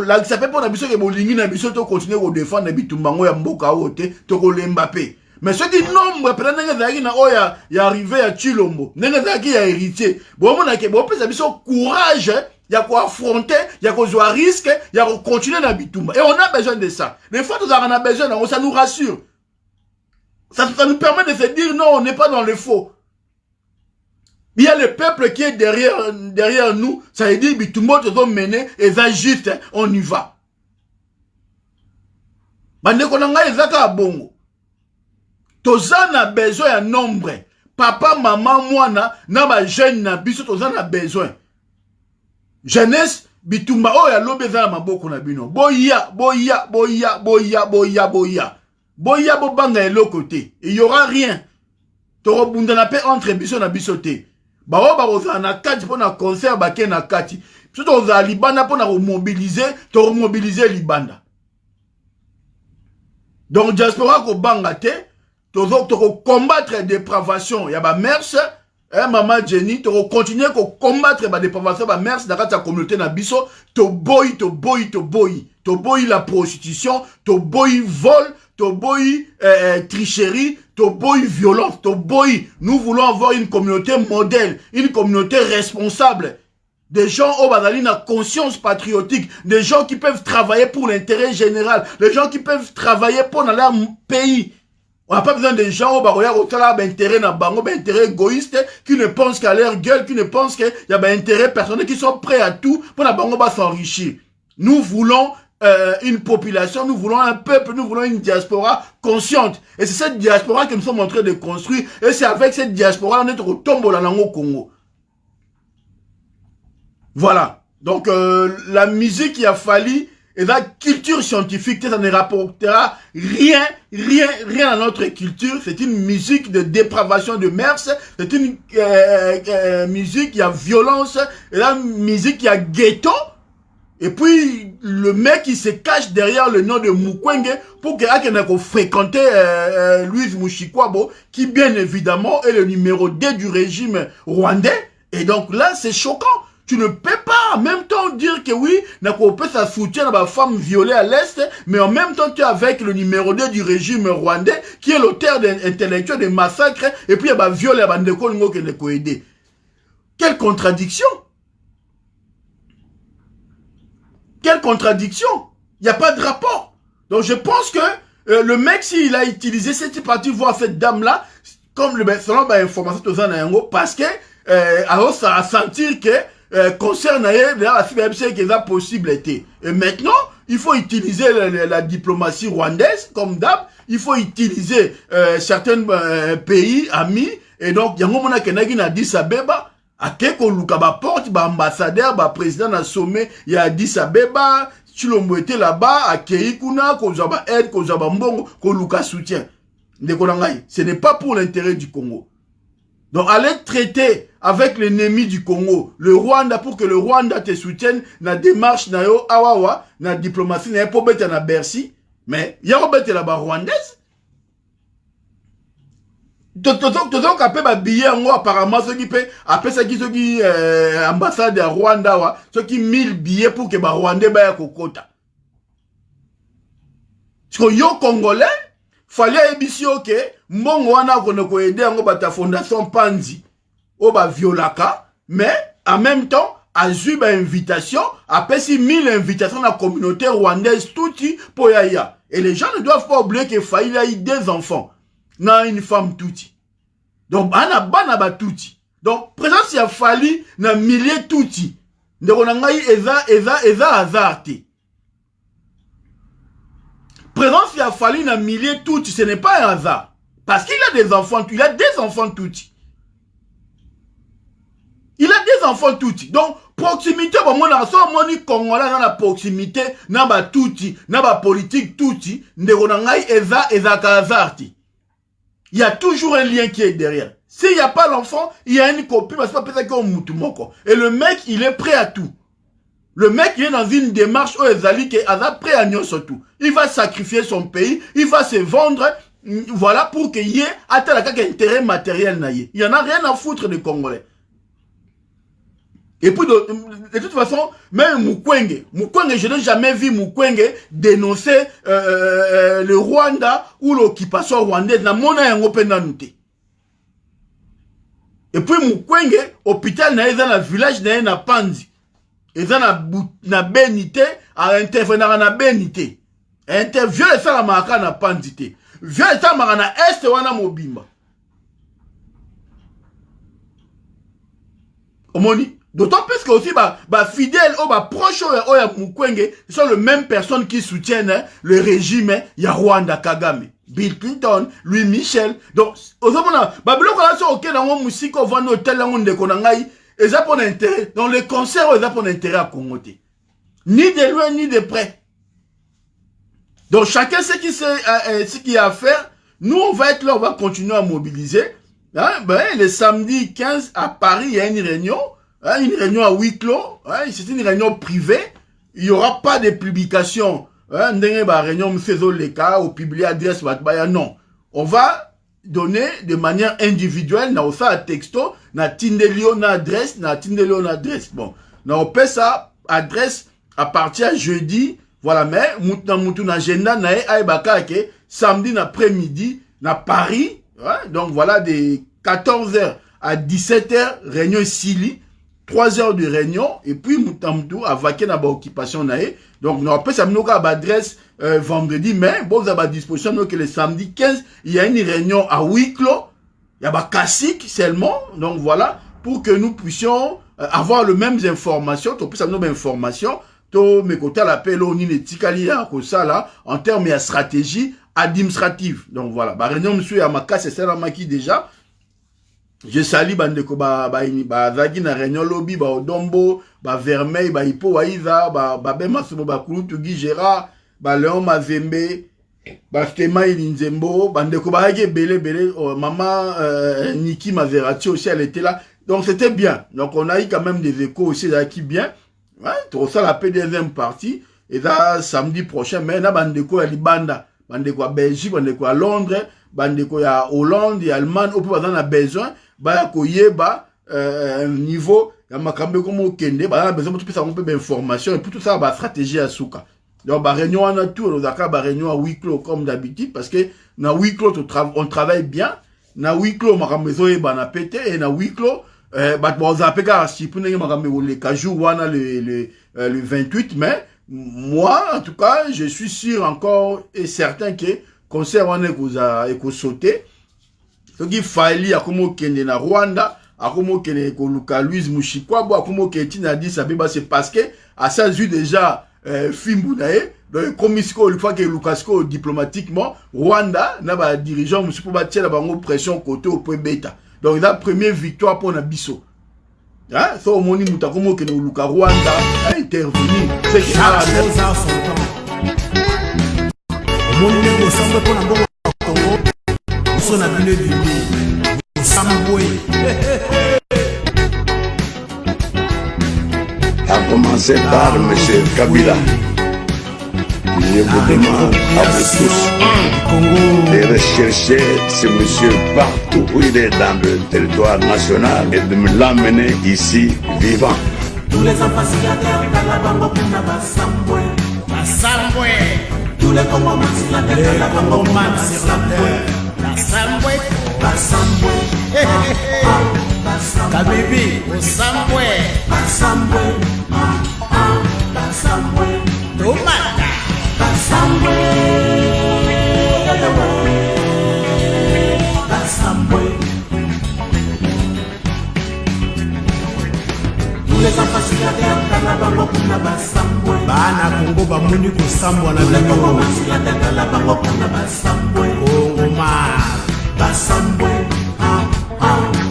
la ça peut pas na biso que bolingi na biso to continuer à défendre bitumbango ya mboka ote to ko Mbappé. Mais ceux qui nombre peut-être n'engagent na oya ya arrivé à Chilombo, n'engagent ya héritier. Bon monake bon pesa biso courage, ya ko affronter, ya ko jouer risque, ya ko continuer na bitumba. Et on a besoin de ça. Les fois nous avons besoin, ça nous rassure. Ça nous permet de se dire non, on n'est pas dans le faux. Il y a le peuple qui est derrière nous, ça veut dire bitumba te sont menés et ça juste on y va. Bande konanga ezaka bongo. Tozan a besoin de nombre. Papa, maman, mwana, na ba jeune na biso tozan a besoin. Jeunesse, bitumba o ya lobe za maboko na bino. Boya. Boya bo banga l'autre côté. Il y aura rien. Toro bunda na pe entre biso na bisote. Ba o ba roza na kati pona concert ba ke na kati. Biso toza libanda pona remobiliser, to remobiliser libanda. Donc diaspora ko banga te. Toko combattre la dépravation, il y a ba mers, maman Jenny, toko continuer ko combattre la dépravation, ba mers dans ta communauté na biso, to boy la prostitution, to boy vol, to boy tricherie, to boy violence, to boy. Nous voulons avoir une communauté modèle, une communauté responsable. Des gens au bazali na conscience patriotique, des gens qui peuvent travailler pour l'intérêt général, des gens qui peuvent travailler pour leur pays. On n'a pas besoin de gens qui ont intérêt intérêt égoïste, qui ne pensent qu'à leur gueule, qui ne pensent qu'il y a un intérêt personnel, qui sont prêts à tout pour s'enrichir. Nous voulons une population, nous voulons un peuple, nous voulons une diaspora consciente. Et c'est cette diaspora que nous sommes en train de construire. Et c'est avec cette diaspora qu'on est au tombeau au Congo. Voilà. Donc la musique, il a fallu et la culture scientifique, ça ne rapportera rien à notre culture. C'est une musique de dépravation de mœurs, c'est une musique qui a violence, et la musique qui a ghetto. Et puis, le mec, il se cache derrière le nom de Mukwege pour qu'il ait fréquenté Louise Mushikwabo, qui, bien évidemment, est le numéro 2 du régime rwandais. Et donc là, c'est choquant. Tu ne peux pas en même temps dire que oui, ça soutient la femme violée à l'Est, mais en même temps, tu es avec le numéro 2 du régime rwandais, qui est l'auteur intellectuel des massacres, et puis il y a violé la bande de Kongo qui ne peut aider. Quelle contradiction! Quelle contradiction! Il n'y a pas de rapport. Donc je pense que le mec, s'il a utilisé cette partie, voir cette dame-là, comme selon l'information de Zanango, parce que alors ça a sentir que concerne la CBMC qui est possible été. Et maintenant, il faut utiliser la diplomatie rwandaise comme d'hab, il faut utiliser certains pays amis, et donc il y a un moment qui a dit ça beba. Akeko luka ba porte ba ambassadeur ba président na sommet il y a Addis Abeba Chilombo était là-bas akei kuna ko zaba aide ko zaba mbongo ko luka soutien ndeko nangai ce n'est pas pour l'intérêt du Congo. Donc allez traiter avec l'ennemi du Congo le Rwanda pour que le Rwanda te soutienne na démarche na yo awawa na diplomatie na po beta na Bercy mais ya ko beta la ba rwandaise. Tozok apé ba billet ngo apparemment ceux qui paient après ça qui ambassade à Rwanda wa ceux qui 1000 billets pour que ba Rwandais ba ya kokota. Parce que yo Congolais fallait ebisio que mbongo wana kono ko aider ngo ba ta fondation Panzi o ba violaka mais en même temps a eu ba invitation après si 1000 invitations dans la communauté rwandaise touti pour ya. Et les gens ne doivent pas oublier que il a eu des enfants. Na une femme touti. Donc, bana ba touti. Donc, présence ya fali na milliers touti. Ndeko na ngai eza azarte. Présence ya fali na milliers touti, ce n'est pas un hasard. Parce qu'il a des enfants, il a des enfants touti. Il a des enfants touti. Donc, proximité, bon, mon argent, moni Congolais dans la proximité, na ba touti, na ba politique touti, ndeko na ngai eza kazarti. Il y a toujours un lien qui est derrière. S'il n'y a pas l'enfant, il y a une copie, parce que c'est pas peut-être qu'on moutumoko. Et le mec, il est prêt à tout. Le mec, il est dans une démarche où il est prêt à nier surtout. Il va sacrifier son pays, il va se vendre, voilà, pour qu'il y ait un intérêt matériel. Il n'y en a rien à foutre des Congolais. Et puis, de toute façon, même Mukwege, je n'ai jamais vu Mukwege dénoncer le Rwanda ou l'occupation rwandaise. Et puis Mukwege, hôpital na village na Panzi. Et na Benité, à intervenir na Benité. Interview ça la maraka na Panzi. Vieux ça maraka na Est wana mobimba. Omoni. D'autant plus que aussi, fidèles, proches au Mukwege, sont les mêmes personnes qui soutiennent le régime, ya Rwanda Kagame. Bill Clinton, Louis Michel. Donc, aux hommes, Babylon, ok, dans mon musique, on va noter la monde de Konangaï, et ça pour intérêt. Dans les concerts, ils ont pour intérêt à Congo. Ni de loin, ni de près. Donc, chacun sait ce qu'il a à faire. Nous, on va être là, on va continuer à mobiliser. Hein, le samedi 15, à Paris, il y a une réunion à huis clos, c'est une réunion privée, il n'y aura pas de publication, réunion au publier adresse, non. On va donner de manière individuelle, na osa texto, na tindelio na adresse, bon. Na on paie ça, adresse, à partir jeudi, voilà, mais, moutou na agenda, na aibaka, samedi après-midi, na Paris, donc voilà, de 14h à 17h, réunion Sili, 3 heures de réunion, et puis Moutamdou a vaqué dans l'occupation. Donc, nous avons ça adresse vendredi, mais bon, vous avez à disposition que le samedi 15, il y a une réunion à huis clos, il y a classique seulement, donc voilà, pour que nous puissions avoir les mêmes informations, tu peux avoir informations, tu mes côtés l'appel au Ninetikali, en termes de stratégie administrative. Donc voilà, réunion, monsieur Amaka, c'est ça qui déjà. je salue bandeko zaki na réunion lobby Odombo Vermeil Ipo Waiza Bema Sobo Kulutu Guy Gérard Léon Mazembe Stema Ilinzembo bandeko belé maman Niki Maserati aussi elle était là, donc c'était bien. Donc on a eu quand même des échos aussi qui bien. Ouais, tout ça la deuxième partie et ça samedi prochain mais na bandeko ya libanda bandeko à Belgique bandeko à Londres bandeko ya Hollande et Allemagne au peut avoir besoin ba koyeba niveau ya makambe comme okende ba besoin tout ça on peut d'information et puis tout ça ba stratégie à souka. Donc ba réunion en tout on a ba réunion à huis clos comme d'habitude parce que na huis clos on travaille bien, na huis clos makambe zo ba na pété et na huis clos bah on a appelé si pour nous makambe le cajou wana le 28 mai. Moi en tout cas je suis sûr encore et certain que concert on est sauté. Donc il fallait comme kende na Rwanda, comme kende ko Luka Louise Mushikwa, comme Ketina a dit ça c'est parce que à ça vu déjà Fimbunae donc comme une fois que Lukasko diplomatiquement Rwanda n'a pas dirigeant monsieur pour battre la bango pression côté au point bêta. Donc la première victoire pour Nabiso. Hein, ça au moni mutakomo que Luka Rwanda a intervenu. C'est que chaque chose a son temps. Au moni ne ressemble pas à bon Congo. Son abîme du Samboué. A commencer par M. Kabila. Je vous demande à vous tous de rechercher ce monsieur partout où il est dans le territoire national et de me l'amener ici vivant. Tous les enfants signataires dans la bango pour la Bassamboué. Bassamboué. Tous les Congomans signataires dans la bango pour la Bassamboué. Bassamboué. Bassamboué. Kabibi. Bassamboué. Bassamboué. Bassamboué. Tomata. Bassamboué. Bassamboué. Tous les enfants signataires dans la bango pour la Bassamboué. Bana Congo bamoni ko sambwa na bango. Signataires dans la bango pour la Bassamboué. Congo Bassamboué.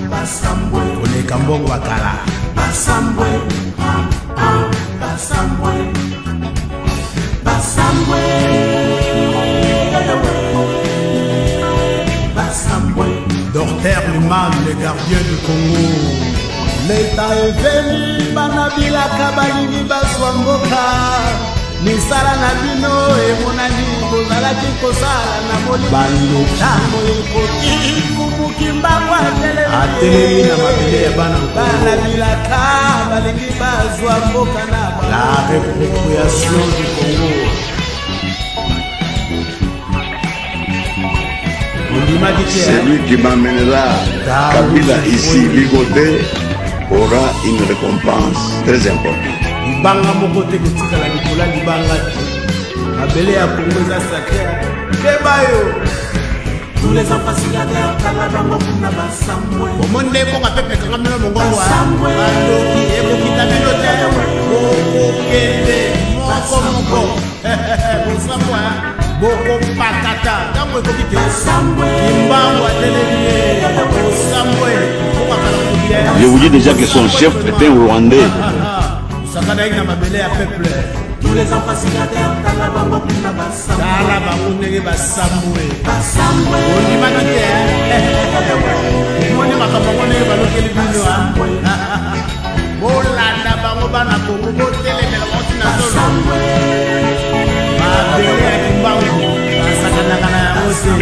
Bassamboué. Ole kambongo bakala. Bassamboué. Bassamboué. Bassamboué. Bassamboué. Docteur Liman, le gardien du Congo. L'État est venu, Banabila Kabalini Baswangoka. Nisala Nabino et Monani, Bozalaki Kosala, Namoli Bando, Tamo et Koti, Kumukimbawa, Ateli, Namabile, Banabila Kabalini Baswangoka. La réappropriation du Congo. Celui qui m'amènera Kabila ici, Ligoté, aura une récompense très importante. Libanga mokote kotika la Nicolas Libanga Abele ya Congo za sacré Kebayo. Tous les enfants signataires kala bango kuna Bassamboué. Omonde ko kapepe kanga melo mongongo wa Bandoki eko kitamino te Boko kende moko Bassamboué. Boko pakata Tango eko kite Kimbango atelemie Bassamboué. Je vous dis déjà que son chef est un Rwandais. Tous les enfants signataires dans la bango pour la Bassamboué. Dans la bango nege Bassamboué. Bassamboué. On y m'a dit on y m'a kabango nege balokeli bino Bolanda bango bana Congo botele mela moti na solo. Babele ya kimbango basakana kana ya ose.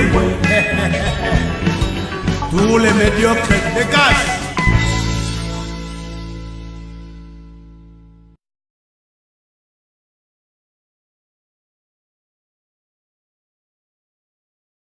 Tous les médiocres dégagent.